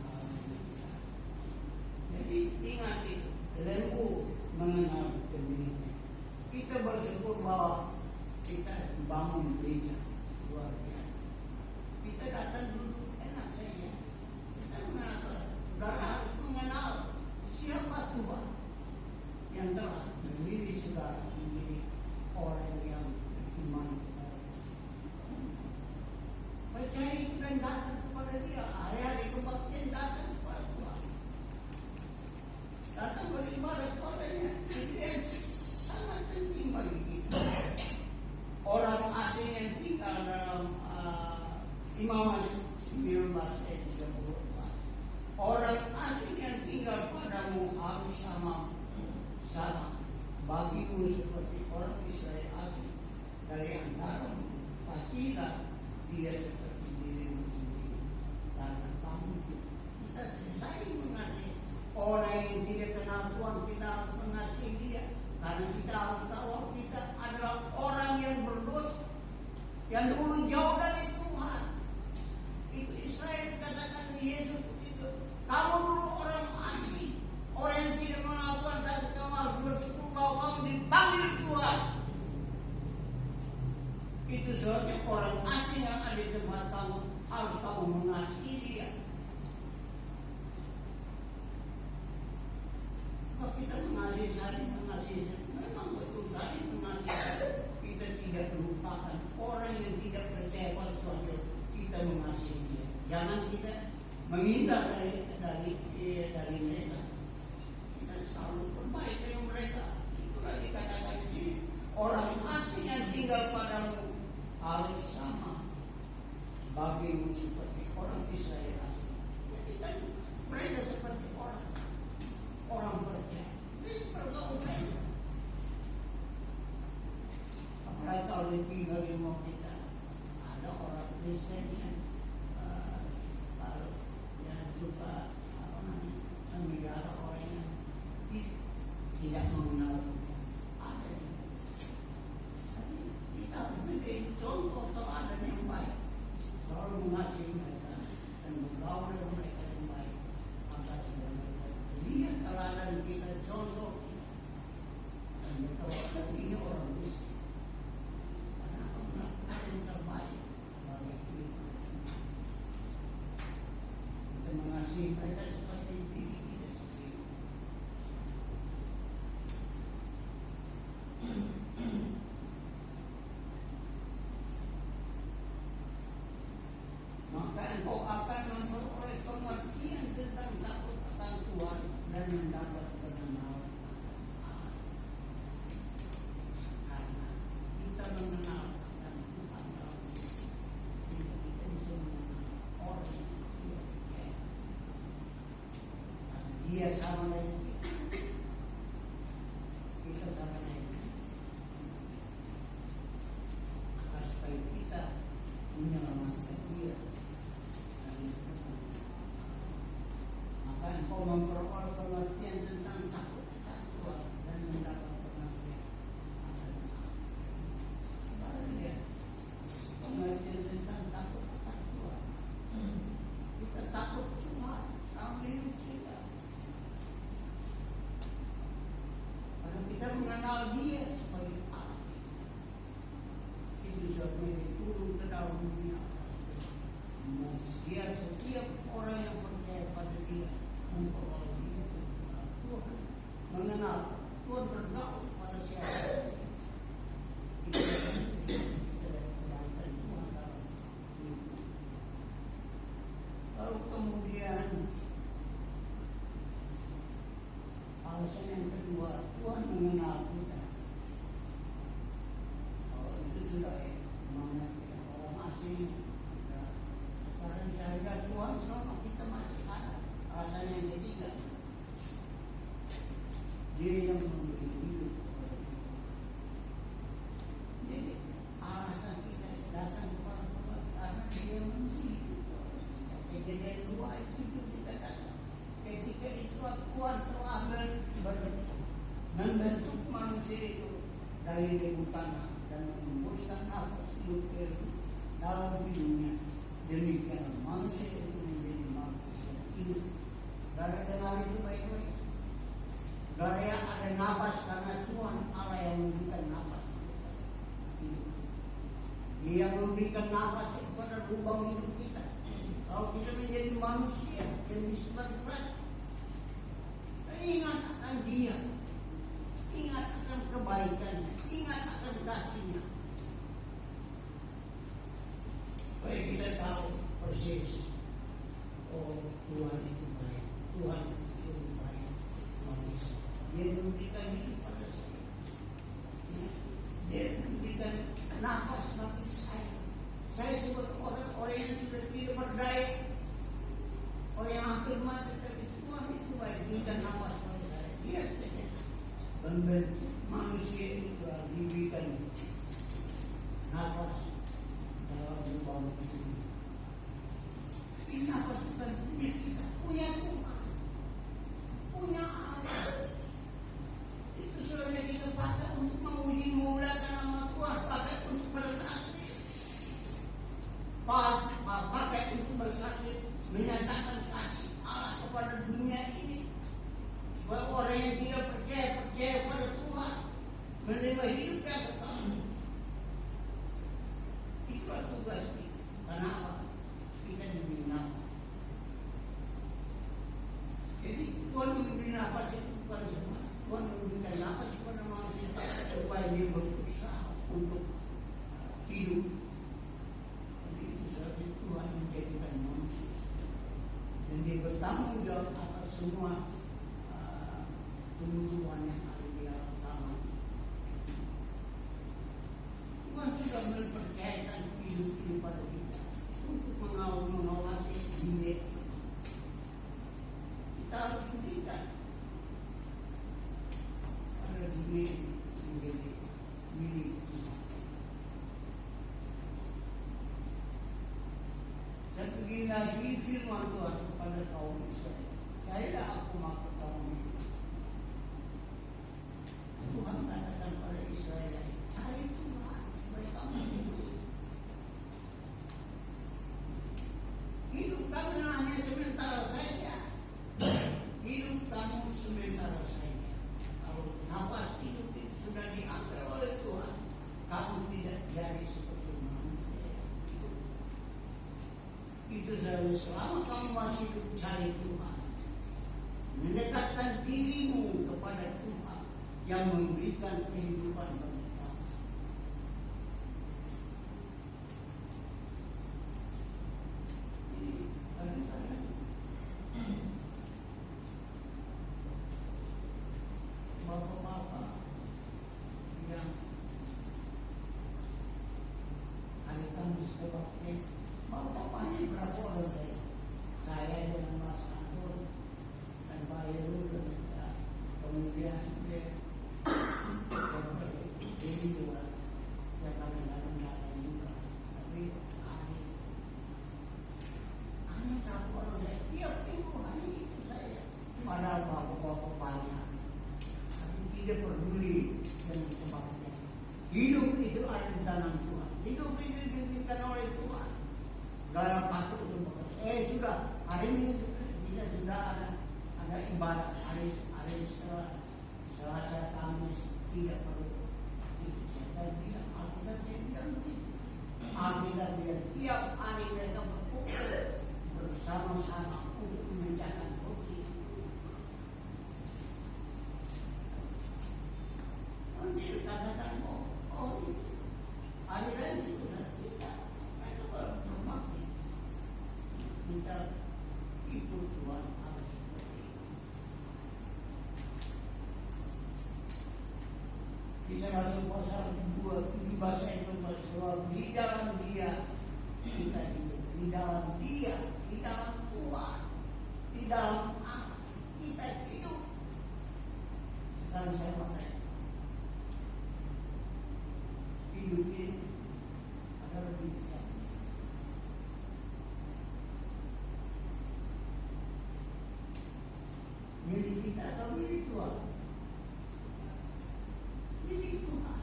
Jadi ingat itu, lembu mengenal pemiliknya. Kita bersyukur bahwa kita bangun gereja luar biasa. Kita datang dulu enak saja. Kita mengatakan, saudara harus mengenal siapa Tuhan yang telah memilih saudara menjadi orang yang beriman. Percaya dan datang kepada Dia. Hari-hari kebaktian datang kepada Tuhan. Datang beribadah kepadanya. Itu yang sangat penting bagi kita. Orang asing yang tinggal dalam Imaman 19 ayat 34. Orang asing yang tinggal padamu harus sama bagimu seperti orang Israel asing dari antaramu. Pastilah dia seperti dirimu sendiri, karena kamu kita saling mengasihi. Orang yang tidak kenal Tuhan, kita harus mengasihi dia, karena kita harus tahu kita adalah orang yang berdosa, yang dulu jauh dari Tuhan. Itu Israel dikatakan Yesus itu, kamu dulu orang asing, orang yang tidak mengenal Tuhan, tapi kamu harus bersyukur bahwa kamu dipanggil Tuhan. Itu sebabnya orang asing yang ada di tempat kamu harus kamu mengasihi dia. Kalau kita mengasihi, saling mengasihi, memang betul saling mengasihi. Kita tidak melupakan orang yang tidak percaya pada Tuhan, kita mengasihi dia. Jangan kita menghindar dari mereka. Kita selalu berbaik dengan mereka. Itulah dikatakan di sini. Orang asing yang tinggal padamu harus sama bagimu seperti orang Israel asing. Jadi kan mereka seperti orang percaya. Ini pergaulan. Apalagi kalau tinggal di rumah kita, ada orang Kristen yang suka memelihara orang yang tidak mengenal ada. Tapi kita harus menjadi contoh teladan yang baik, selalu mengasihi mereka dan bergaul dengan mereka yang baik. Maka sudah mereka lihat teladan kita, contoh kita, dan mereka akan ini orang Kristen karena akan melakukan yang terbaik bagi kita. Kita mengasihi mereka seperti diri kita sendiri. Maka engkau akan memperoleh pengertian tentang takut akan Tuhan dan mendapat pengenalan. Karena kita mengenal akan Tuhan dalam hidup, sehingga kita bisa mengenal orang yang dia percaya. Karena dia sama dengan kita sama dengan maka supaya kita menyelamatkan dia. Maka engkau memperoleh pengertian tentang takut akan Tuhan dan mendapat pengertian akan Allah. Pengertian tentang takut akan Tuhan. Kita takut Tuhan dalam hidup kita. Karena kita mengenal Dia sebagai Allah. Itu sebabnya Dia turun ke dalam dunia. Dia setiap orang yang percaya pada Dia memperoleh hidup Tuhan, mengenal Tuhan, bergaul pada siapa. Kita Tuhan dalam hidup. Lalu kemudian alasan yang kedua, Tuhan mengenal kita. Oh, itu sudah mana kita orang asing. Ya. Sekarang carilah Tuhan selama kita masih ada. Alasan yang ketiga, Dia yang memberi hidup kepada kita. Jadi alasan kita datang kepada Tuhan karena Dia yang memberi hidup kepada kita. Kejadian 2 itu kita katakan. Ketika itulah Tuhan telah membentuk manusia itu dari debu tanah dan menembuskan nafas hidup dalam hidupnya. Demikian manusia itu menjadi manusia hidup. Saudara dengar itu baik-baik. Saudara yang ada nafas karena Tuhan Allah yang memberikan nafas hidup. Dia yang memberikan nafas kepada lubang hidup kita. Kalau kita menjadi manusia yang disebut ingat akan Dia, ingat akan kebaikannya, ingat akan kasihnya. Supaya kita tahu persis, oh Tuhan itu baik, Tuhan itu baik manusia. Dia memberikan hidup pada saya, Dia memberikan nafas bagi saya. Saya sebagai orang yang sudah tidak berdaya, orang yang hampir mati, tapi Tuhan itu baik, berikan nafas pada saya. Dia saja membentuk manusia itu diberikan nafas dalam lubang itu. Ini nafas bukan punya kita, punya Tuhan, punya Allah. Itu sebenarnya kita pakai untuk memuji memuliakan nama Tuhan, pakai untuk bersaksi. Pakai untuk bersaksi, menyatakan kasih Allah kepada dunia ini. Supaya orang yang tidak percaya pada Tuhan menerima hidup yang kekal. Itulah tugas kita. Kenapa? Kita diberi nafas. Jadi Tuhan memberi nafas itu bukan semua. Tuhan memberikan nafas kepada manusia supaya dia berusaha untuk hidup. Jadi itu sebabnya Tuhan menjadikan manusia. Dan dia bertanggung jawab atas semua tumbuhan yang ada di alam tanah. Tuhan sudah mempercayakan hidup ini pada kita untuk mengawasi dunia. Kita harus berikan pada dunia menjadi milik Tuhan. Dan begini lagi firman Tuhan kepada kaum Israel. Kailah aku maka kaum itu. Tuhan katakan pada Israel, cari Tuhan supaya kamu hidup. Hidup kamu hanya sementara saja. Hidup kamu sementara saja. Kalau nafas hidup itu sudah diambil oleh Tuhan, kamu tidak jadi seperti manusia yang hidup. Itu selama kamu masih hidup, cari Tuhan, mendekatkan dirimu kepada Tuhan yang memberikan kehidupan bagi kamu. Ini kadang-kadang bapak-bapak yang hari Kamis kebakti, bapak-bapaknya berapa orang saya? Saya dengan Mas Anton dan Pak Heru dan kemudian dia ini juga yang kadang-kadang datang juga, tapi aneh tak orang saya tiap minggu hari itu saya, padahal bapak-bapak banyak, tapi tidak peduli dengan kebaktian. Hidup itu ada di tangan Tuhan, hidup itu diberikan oleh Tuhan. Dalam patut untuk bekerja. Sudah hari ini kita sudah ada ibadah hari Selasa Kamis tidak perlu. Saya bilang Alkitab tidak begitu. Alkitab dia tiap hari mereka berkumpul bersama-sama untuk menjalankan bukti. Nanti dikatakan oh itu aliran itu tidak. Mereka berbakti. Kita ikut Tuhan harus seperti itu. saya masuk pasal 2 di bahasa internasional, di dalam Dia kita hidup, di dalam Dia, di dalam Tuhan, di dalam Allah kita hidup. Sekarang saya pakai hidup ini adalah lebih besar. Milik kita atau milik Tuhan? Milik Tuhan.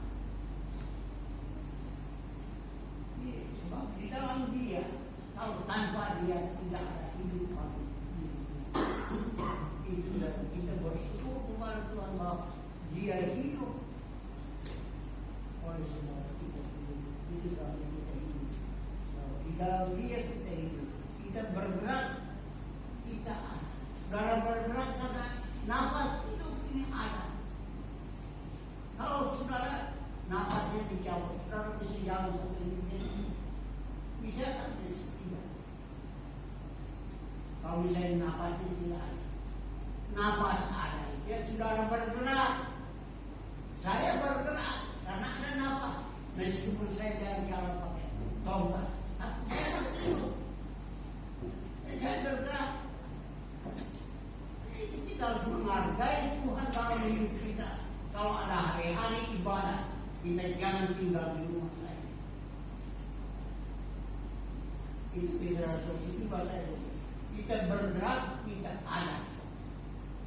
Sebab di dalam Dia, kalau tanpa Dia tidak ada hidup kami. Itu dan kita bersyukur kepada Tuhan bahwa Dia hidup. Oleh sebab kita hidup, itu sebabnya kita hidup. So, di dalam Dia kita hidup. Kita bergerak, kita ada. Saudara bergerak karena nafas hidup ini ada. Kalau saudara nafasnya dicabut, saudara bisa jalan sampai ini. Bisa kan? Tidak. Kalau misalnya nafasnya tidak ada, nafas ada. Ya saudara bergerak. Saya bergerak karena ada nafas. Meskipun saya jalan pakai tongkat, saya hidup. Saya bergerak. Kita harus menghargai Tuhan dalam hidup kita. Kalau ada hari-hari ibadah, kita jangan tinggal di rumah saya. Itu bicara sosial bahasa Indonesia. Kita bergerak, kita ada.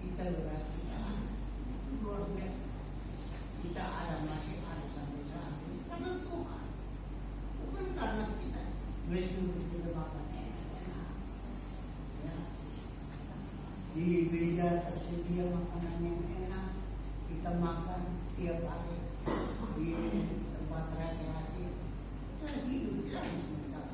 Kita bergerak, kita ada. Itu luar biasa. Kita ada, masih ada sampai saat ini karena Tuhan, bukan karena kita. Meskipun kita makan enak-enak, ya. Di gereja tersedia makanan yang enak, kita makan tiap hari di tempat rekreasi. Kita hidup tidak sebentar.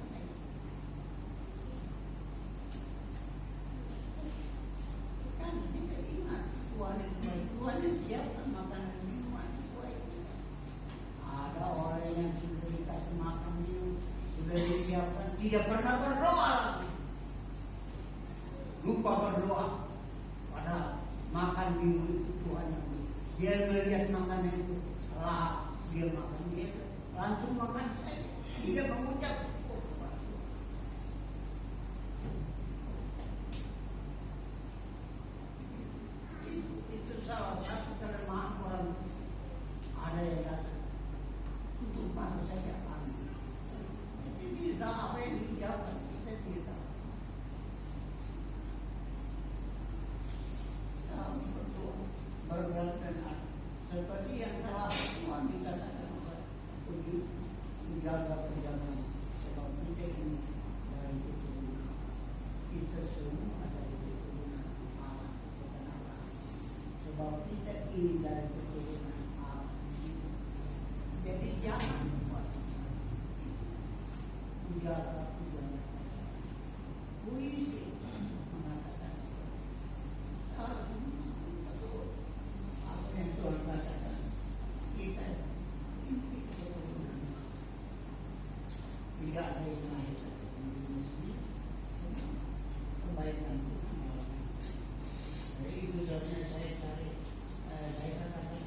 Kan kita ingat Tuhan itu baik. Tuhan yang siapkan makanan minuman buat kita. Ada orang yang sudah dikasih makan minum, sudah disiapkan, tidak pernah berdoa lagi. Lupa berdoa. Pada makan minum itu Tuhan yang beri. Dia melihat makanan itu, dia makan, dia langsung makan saja. Tidak mengucap syukur kepada Tuhan. Itu salah satu kelemahan orang. Ada yang datang untuk bantu saja kami. Jadi tidak apa yang diucapkan, kita tidak tahu. Harus berdoa, bergerak dan ada. Seperti yang telah Tuhan dikatakan untuk menjaga perjalanan. Sebab kita ini dari keturunan. Kita semua dari keturunan Allah, bukan Allah. Sebab kita ini dari keturunan Allah. Jadi jangan buat menjaga perjalanan. Puisi mengatakan harus betul apa yang Tuhan katakan. Kita ini keturunan tidak ada yang lahir dari diri kebaikan Tuhan. Jadi itu sebenarnya saya cari, saya katakan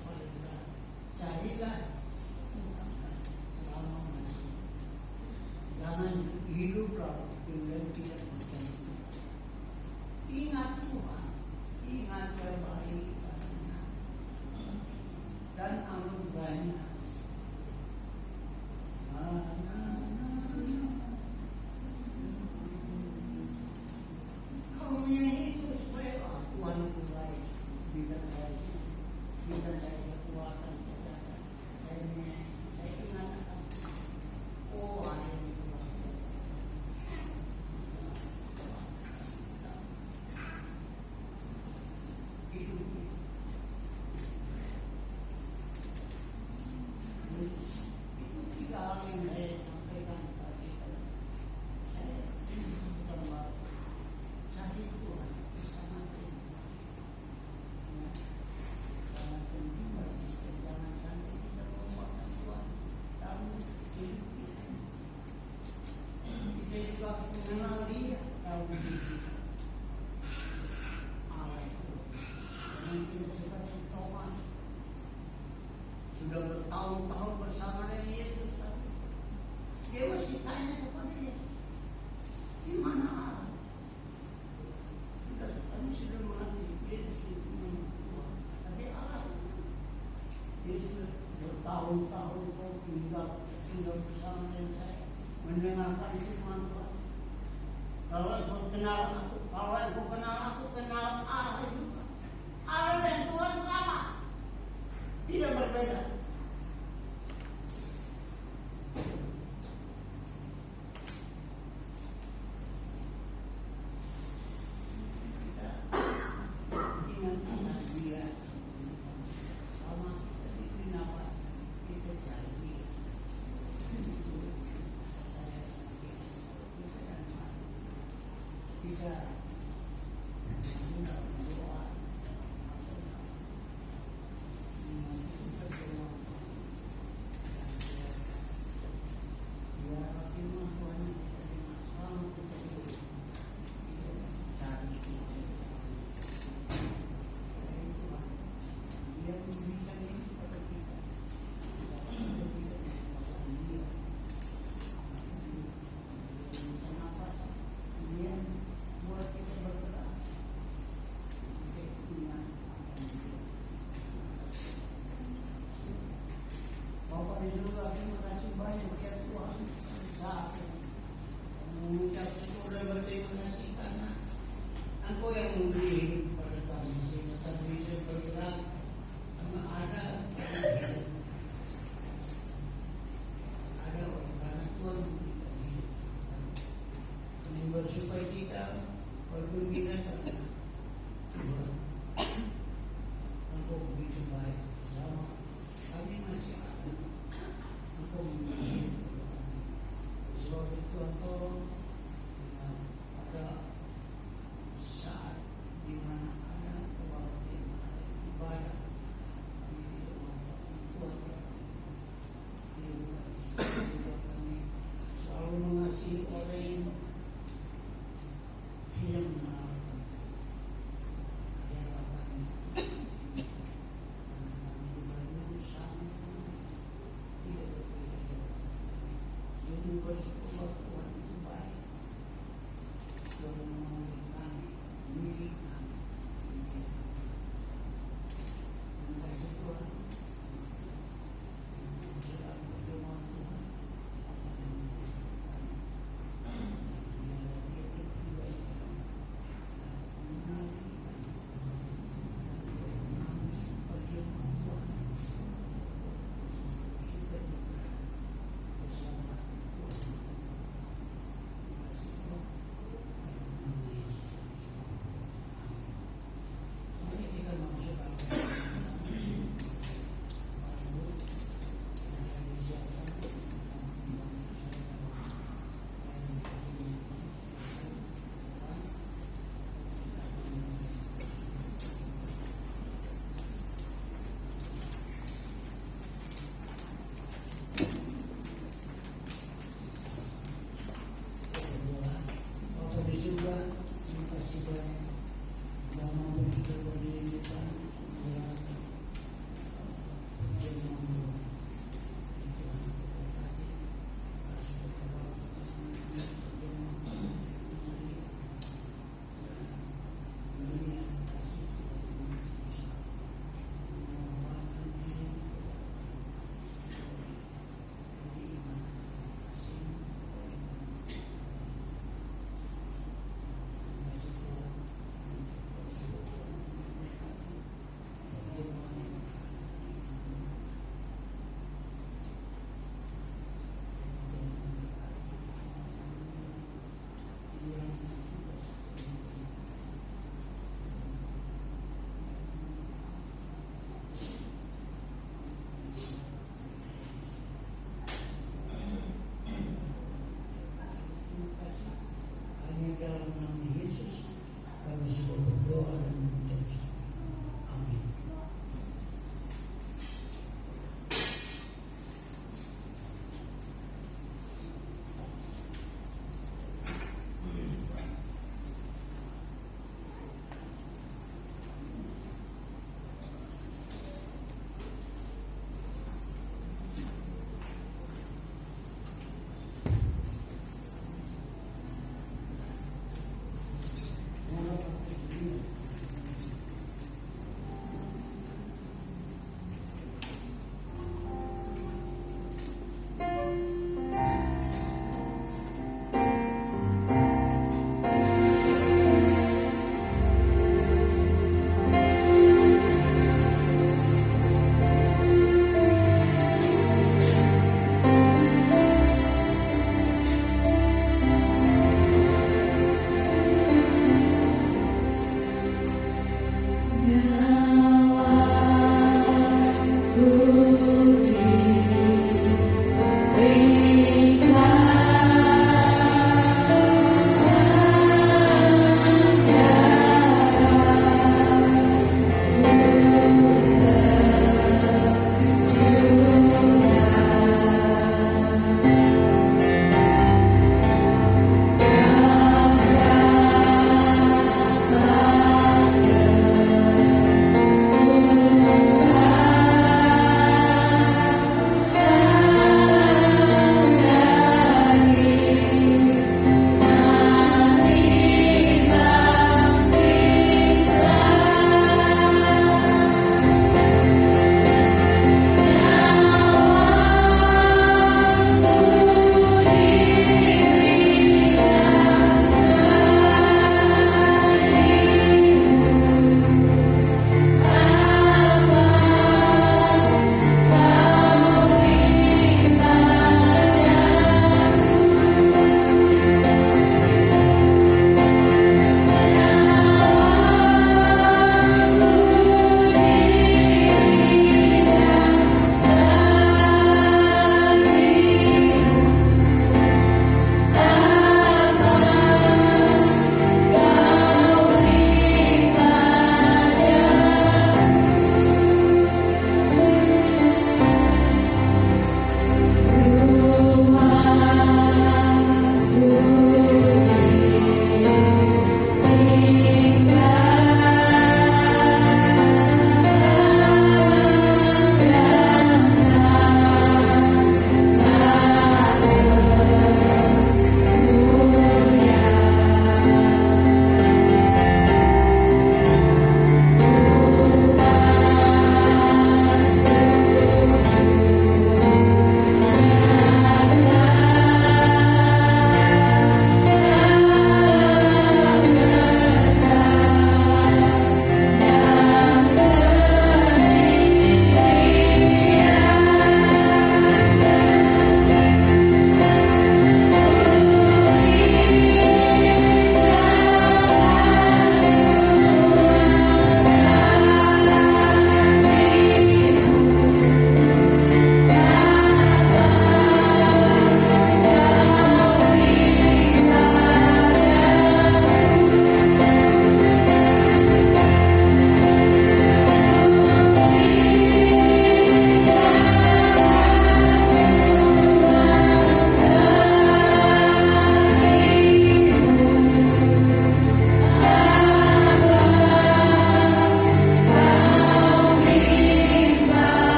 mendengarkan firman Tuhan. Kalau engkau kenal aku, kenal Allah juga. Allah dan Tuhan sama, tidak berbeda. Kita ingat dia, sama kita diberi nama, kita cari dia. Bisa berdoa, Bapak dan Saudara, terima kasih banyak ya Tuhan. Saya mengucap syukur dan berterima kasih karena Engkau yang memberi hidup kepada kami sehingga kami bisa bergerak sama ada oleh karena Tuhan memberikan hidup. Kami bersuka cita, bergembira karena Tuhan Engkau begitu baik sama kami masih ada. Engkau memberi hidup kepada kami. Sebab itu Tuhan tolong pada saat di mana ada kebaktian, ada ibadah, kami tidak mampu Tuhan juga kami selalu mengasihi orang yang mengenalkan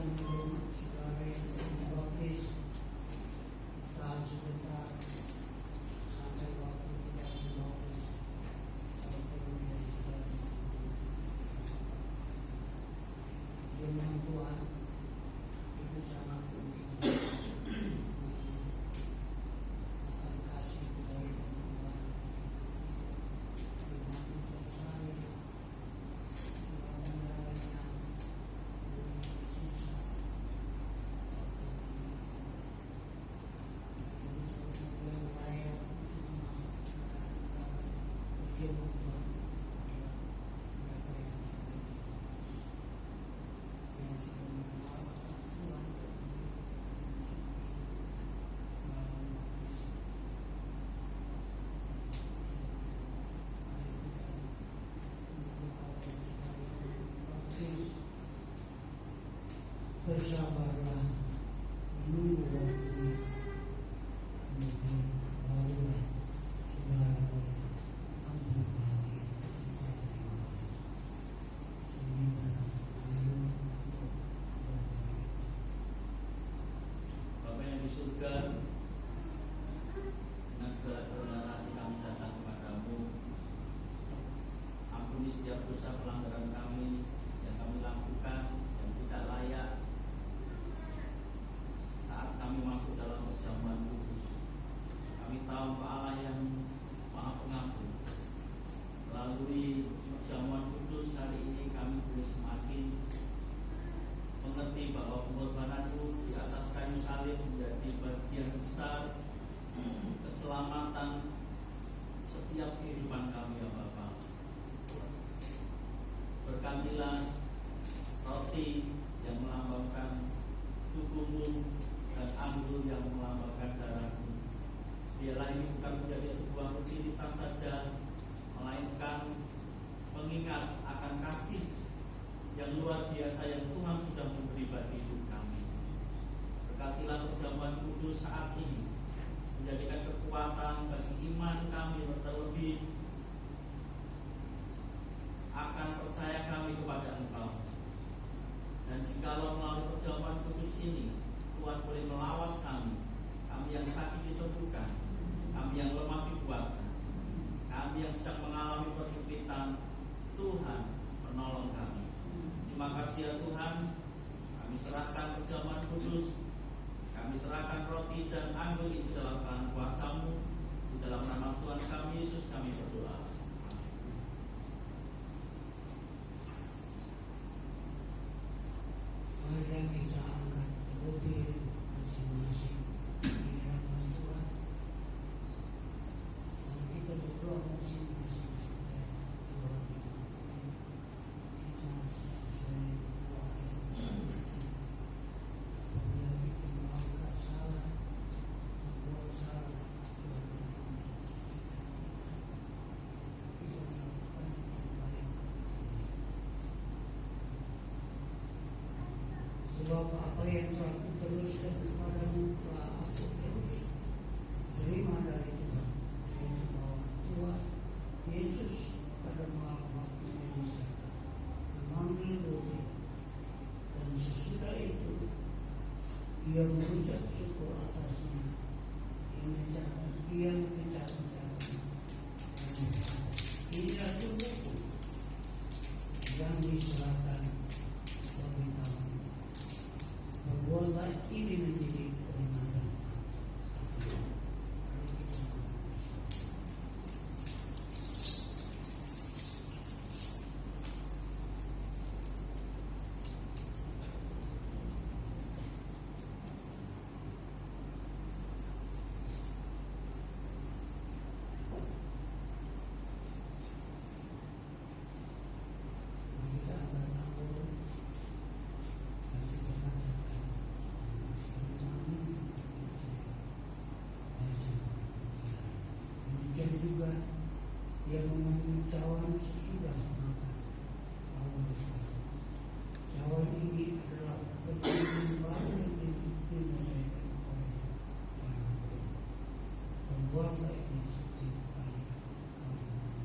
saudara yang dibaptis tahan sebentar sampai waktu tidak dibaptis kalau perlu dari saudara firman Tuhan itu sangat penting akan kasih kebaikan Tuhan firman Tuhan saya bersabarlah menunggu waktunya, kemudian barulah saudara boleh ambil bahagia saya terima kasih. Saya minta air untuk berbahagia.
Bapa yang di surga, dengan segala kebenaran hati kami datang kepadamu. Ampuni setiap dosa pelanggaran kami yang kami lakukan yang tidak layak saat kami masuk dalam perjamuan kudus. Kami tahu Engkau Allah yang Maha Pengampun. Melalui perjamuan kudus hari ini kami boleh semakin mengerti bahwa pengorbananmu di atas kayu salib menjadi bagian besar keselamatan setiap kehidupan kami ya Bapa. Berkatilah roti yang melambangkan tubuhmu dan anggur yang melambangkan darahmu. Biarlah ini bukan menjadi sebuah rutinitas saja, melainkan mengingat akan kasih yang luar biasa yang Tuhan sudah memberi bagi hidup kami. Berkatilah perjamuan kudus saat ini, menjadikan kekuatan bagi iman kami, terlebih akan percaya kami kepada Engkau. Dan jikalau melalui perjamuan kudus ini Tuhan boleh melawat kami, kami yang sakit disembuhkan, kami yang lemah dikuatkan, kami yang sedang mengalami perhimpitan, Tuhan menolong kami. Terima kasih ya Tuhan. Kami serahkan perjamuan kudus, kami serahkan roti dan anggur itu dalam tangan kuasa-Mu. Di dalam nama Tuhan kami Yesus kami berdoa.
Mari kita angkat roti masing-masing di hadapan Tuhan. Dan kita berdoa masing-masing supaya Tuhan kita sesuai doa yang disampaikan. Apabila kita melakukan salah, berbuat salah, Tuhan kita melakukan yang terbaik. Sebab apa yang telah kuteruskan kepadamu telah aku terus terima dari Tuhan, yaitu bahwa Tuhan Yesus pada malam waktu Misa mengambil roti dan sesudah itu ia mengucap syukur atasnya, ia memecah-mecahkan. Inilah tubuhku yang diserahkan bagi kamu. Berbuatlah ini menjadi peringatan. Kita akan anggur. Demikian juga dia mengambil cawan sesudah makan. Cawan ini adalah perjanjian baru yang diselesaikan oleh Tuhan. Perbuatlah ini setiap kali kamu minum.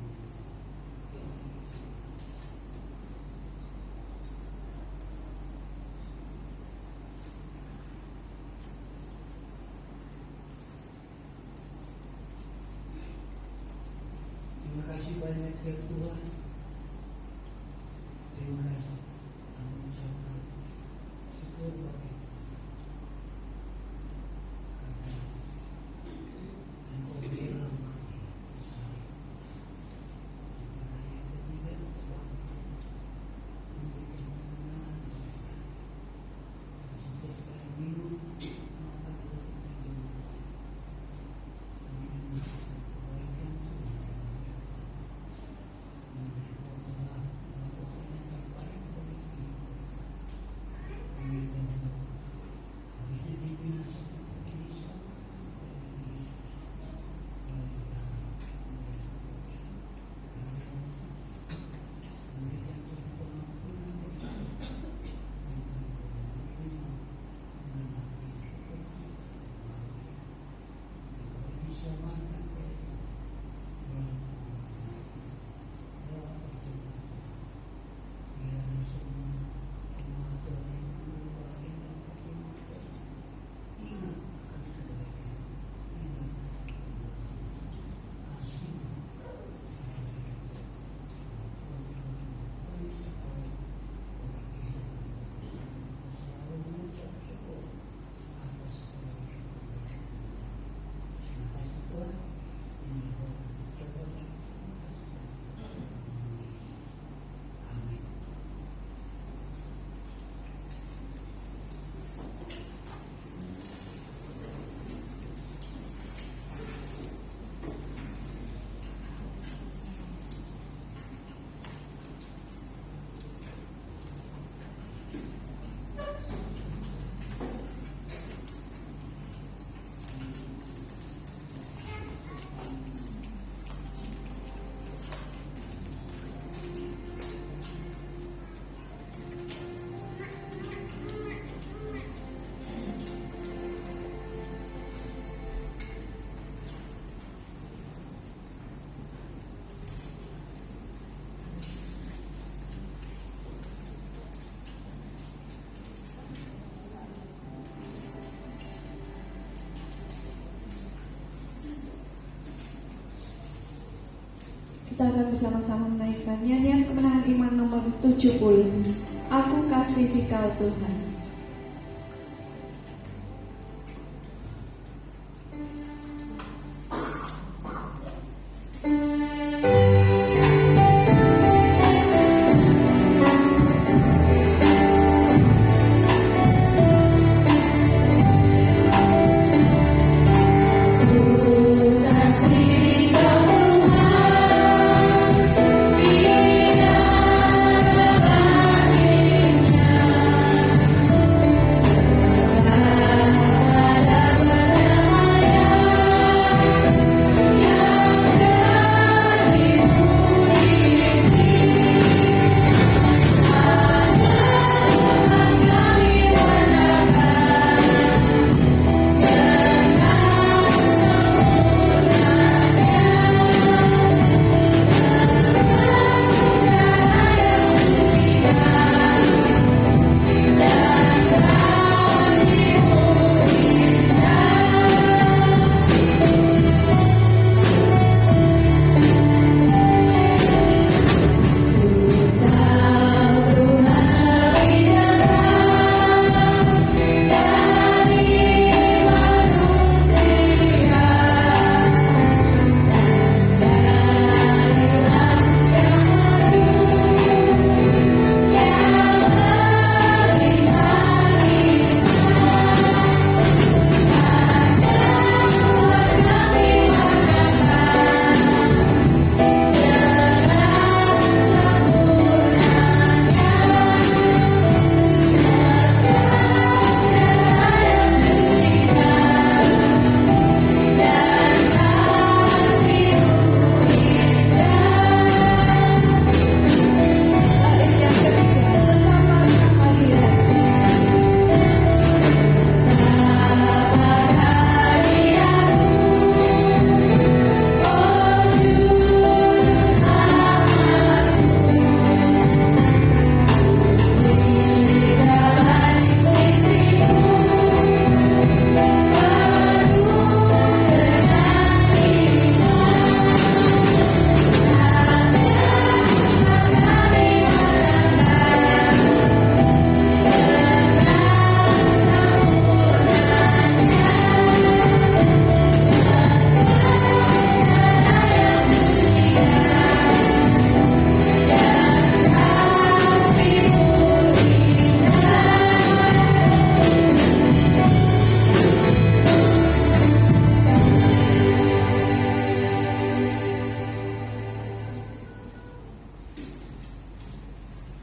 Terima kasih banyak ya Tuhan. Terima kasih. Kami ucapkan syukur bagi karena Engkau bela kami bersama. Kepada yang ketiga Tuhan memberikan kemenangan setiap kali minum makan untuk dijemur. Kami ingin kebaikan Tuhan.
Kita akan bersama-sama menaikkan nyanyian kemenangan iman nomor 70. Aku kasih di Kau Tuhan.
Ku kasih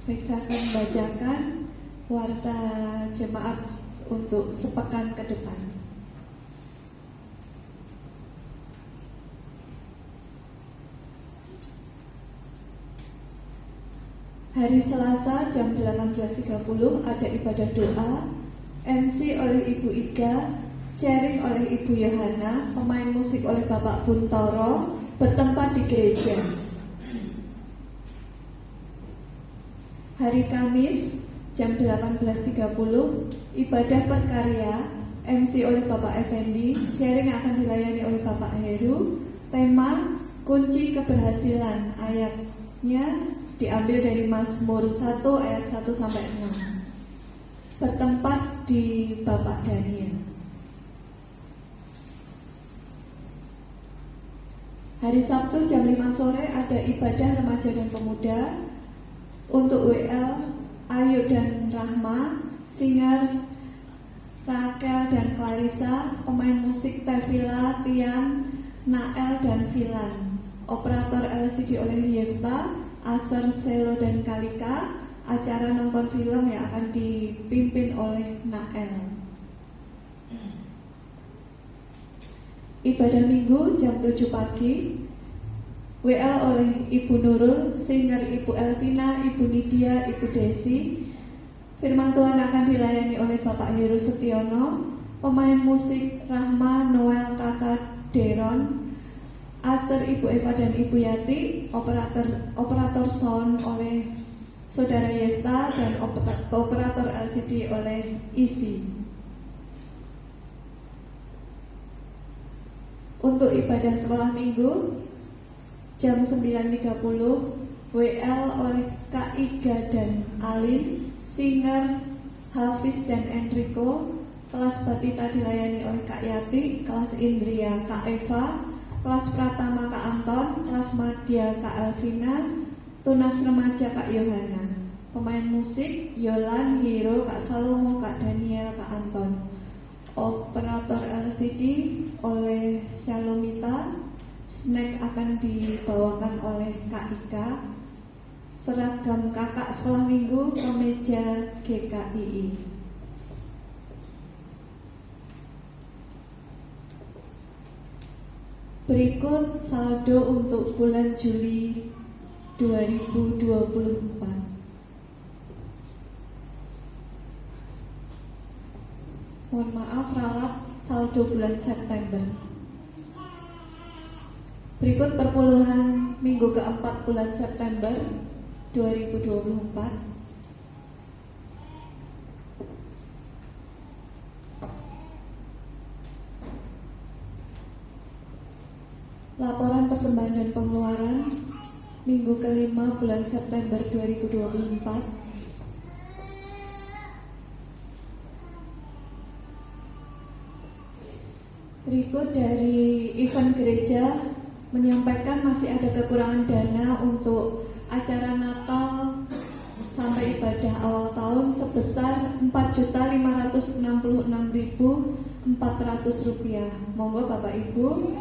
Baik, saya akan membacakan warta jemaat untuk sepekan ke depan. Hari Selasa jam 18.30 ada ibadah doa, MC oleh Ibu Iga, sharing oleh Ibu Yohana, pemain musik oleh Bapak Buntoro, bertempat di gereja. Hari Kamis jam 18.30 ibadah perkarya, MC oleh Bapak Effendi, sharing akan dilayani oleh Bapak Heru. Tema kunci keberhasilan, ayatnya diambil dari Mazmur 1 ayat 1 sampai 6. Bertempat di Bapak Daniel. Hari Sabtu jam 5 sore ada ibadah remaja dan pemuda. Untuk WL, Ayu dan Rahma, singers Raquel dan Clarissa, pemain musik Tevila, Tian, Nael dan Filan. Operator LCD oleh Yefta, Aser, Selo dan Kalika. Acara nonton film yang akan dipimpin oleh Nael. Ibadah Minggu jam 7 pagi, WL oleh Ibu Nurul, singer Ibu Elvina, Ibu Nidia, Ibu Desi. Firman Tuhan akan dilayani oleh Bapak Heru Setiono, pemain musik Rahma, Noel, Kakak Deron, Aser, Ibu Eva dan Ibu Yati. Operator sound oleh Saudara Yesta dan operator LCD oleh Isi. Untuk ibadah sekolah minggu jam 9.30 WL oleh Kak Iga dan Alin, singer Hafiz dan Enrico. Kelas Batita dilayani oleh Kak Yati, kelas Indria Kak Eva, kelas Pratama Kak Anton, kelas Madya Kak Elvina, tunas remaja Kak Yohana. Pemain musik Yolan, Hiro, Kak Salomo, Kak Daniel, Kak Anton. Operator LCD oleh Shalomita. Snack akan dibawakan oleh Kak Ika. Seragam kakak sekolah minggu kemeja GKII. Berikut saldo untuk bulan Juli 2024. Mohon maaf, ralat saldo bulan September. Berikut perpuluhan minggu keempat bulan September 2024. Laporan persembahan dan pengeluaran minggu kelima bulan September 2024. Berikut dari event gereja menyampaikan masih ada kekurangan dana untuk acara Natal sampai ibadah awal tahun sebesar Rp4.566.400. Monggo Bapak Ibu,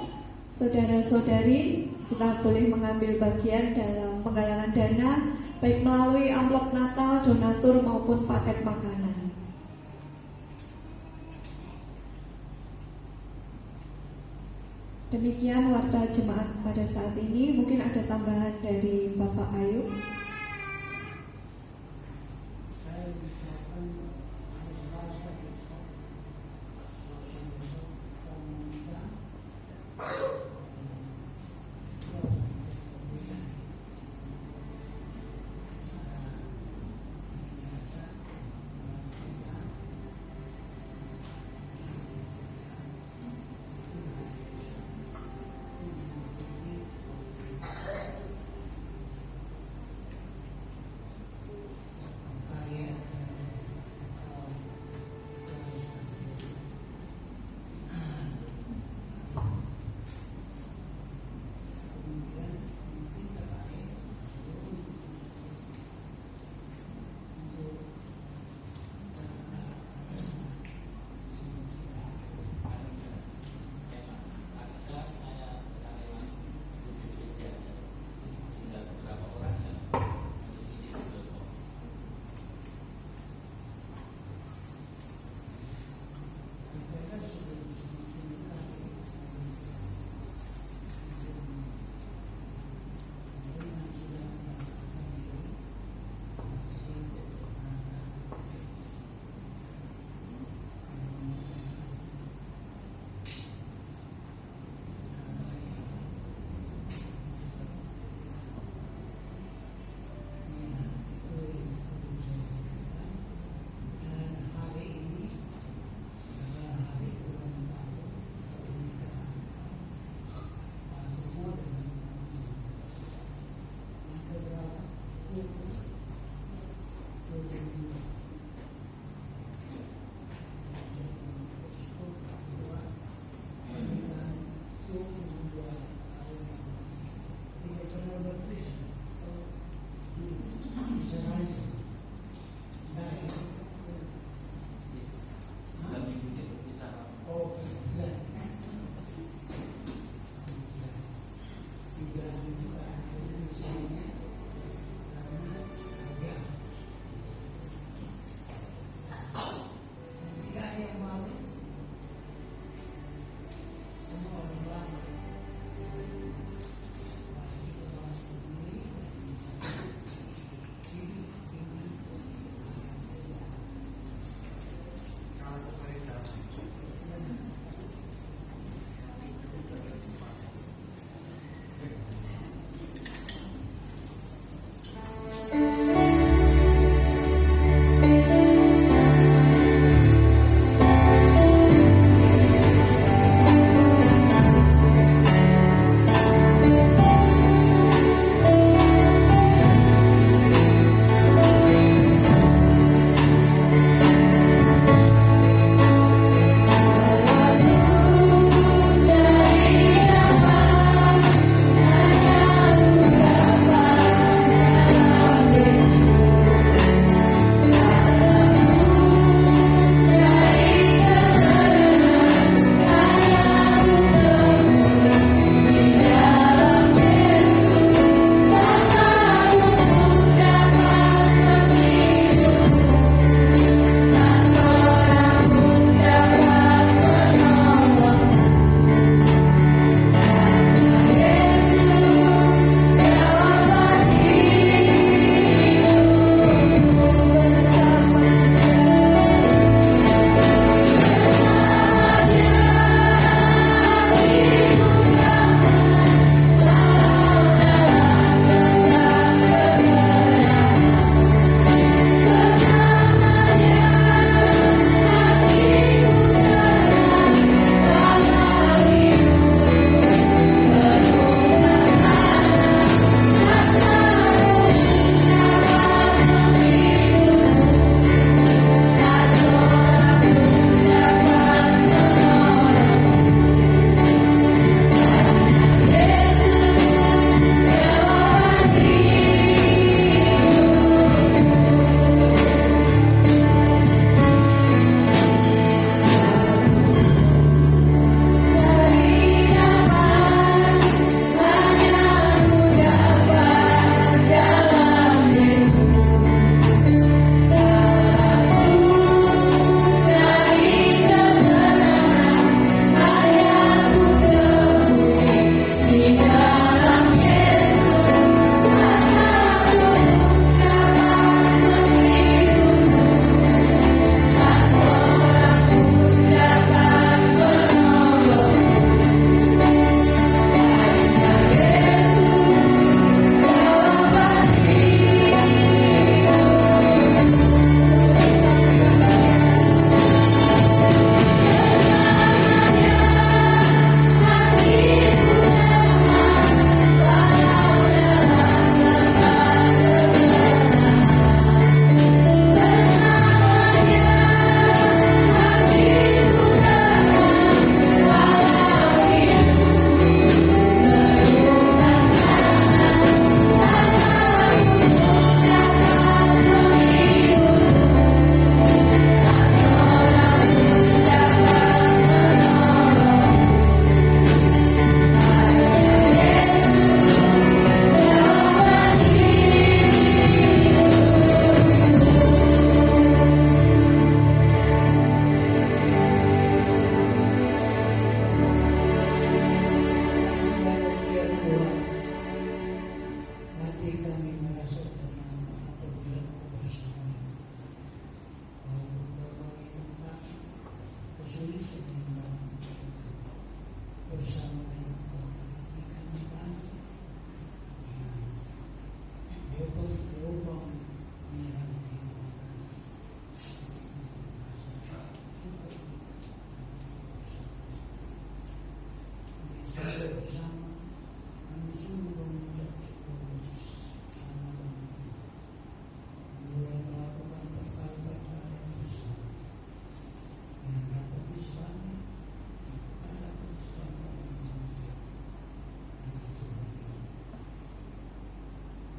saudara-saudari, kita boleh mengambil bagian dalam penggalangan dana baik melalui amplop Natal, donatur maupun paket makanan. Demikian warta jemaat pada saat ini. Mungkin ada tambahan dari Bapak Ayu.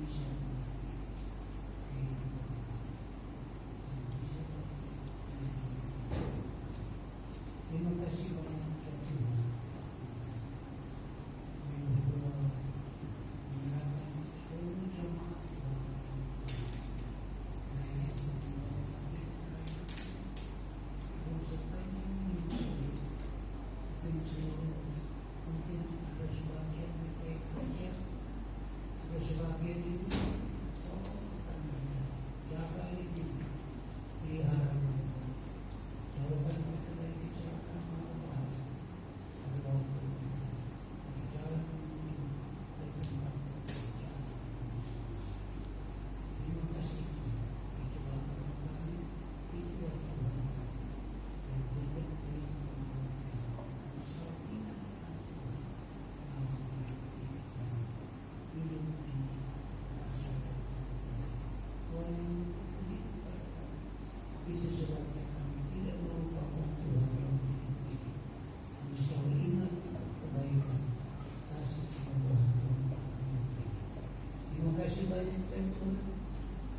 bisa terima kasih banyak ya Tuhan. Kami berdoa menyerahkan seluruh jemaat sepanjang minggu mungkin seluruh mungkin ada sebagian mereka kerja, ada sebagian itu jaga ini pelihara jauhkan mereka dari kecelakaan malam pada waktu di jalan menuju ke tempat pekerjaan. Terima kasih, itulah kami, itulah Tuhan kami yang berikan perlindungan kami. Selalu ingat akan Tuhan dalam hidup ini asal Tuhan yang memberi kepada kami. Itu sebabnya kami tidak melupakan Tuhan dalam hidup ini. Kami selalu ingat akan kebaikan kasih penyembahan Tuhan. Terima kasih banyak ya Tuhan.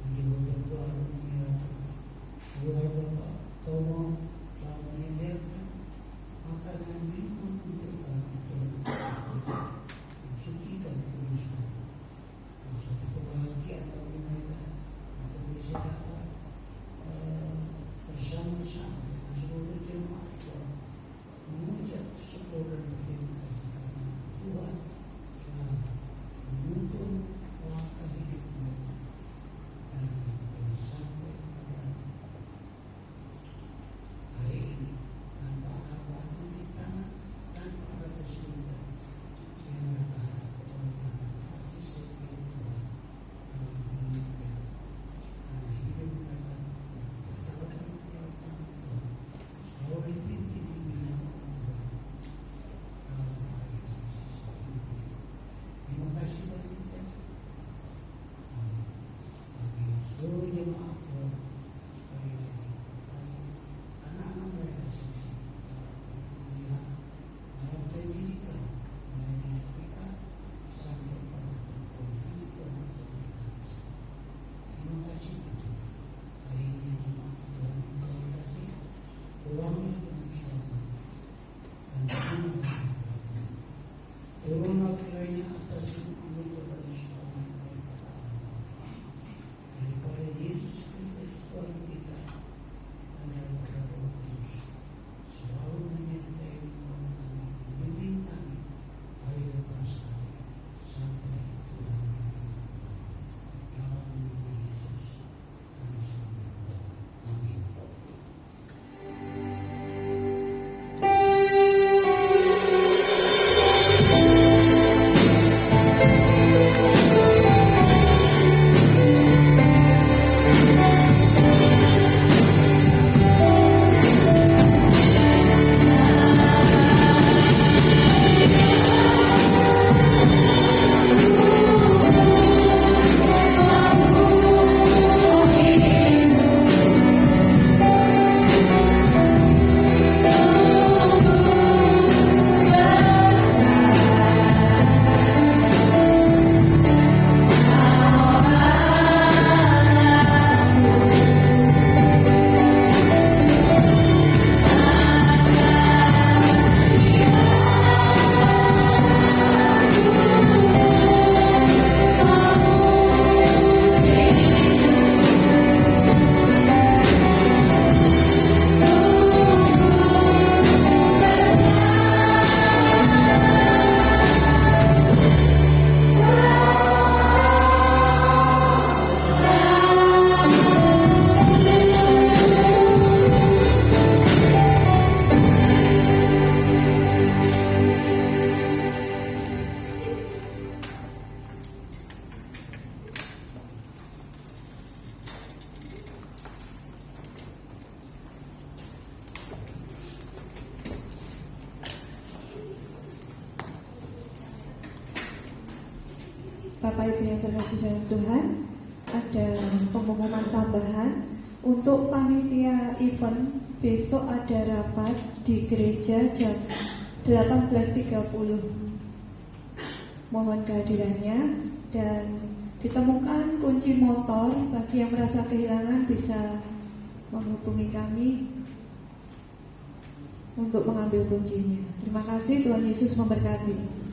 Menjaga Tuhan menyerahkan keluarga Pak Tomo telah menyediakan makanan minuman untuk kami Tuhan. Sucikan kuduskan. Satu kebahagiaan bagi mereka untuk bisa dapat bersama-sama dengan seluruh jemaat Tuhan mengucap syukur dan berterima kasih karena Tuhan telah menuntun langkah hidup mereka dan sampai pada hari ini tanpa ada batu di tangan, tanpa ada kesulitan yang mereka hadapi oleh karena kasih setia Tuhan dalam hidup mereka. Karena hidup mereka bertahun-tahun Tuhan selalu dipimpin Tuhan dalam hari-hari sisa hidup ini. Terima kasih banyak ya bagi seluruh jemaat Tuhan. Sekali lagi bagi anak-anak mereka sendiri dalam kuliah, dalam pendidikan, mulai dari TK sampai pada pendidikan Tuhan untuk mereka. Terima kasih Tuhan. Akhirnya jemaat Tuhan terima kasih pulangnya dengan selamat dan dengan turunlah kiranya atas semuanya kepada selamat daripada Allah, daripada Yesus Kristus Tuhan kita dan daripada Roh Kudus selalu menyertai kami, membimbing kami hari lepas hari sampai Tuhan datang. Dalam nama Yesus kami sembah. Amin.
Bapak Ibu yang terkasih dalam Tuhan, ada pengumuman tambahan untuk panitia event. Besok ada rapat di gereja jam 18.30. Mohon kehadirannya, dan ditemukan kunci motor. Bagi yang merasa kehilangan bisa menghubungi kami untuk mengambil kuncinya. Terima kasih, Tuhan Yesus memberkati.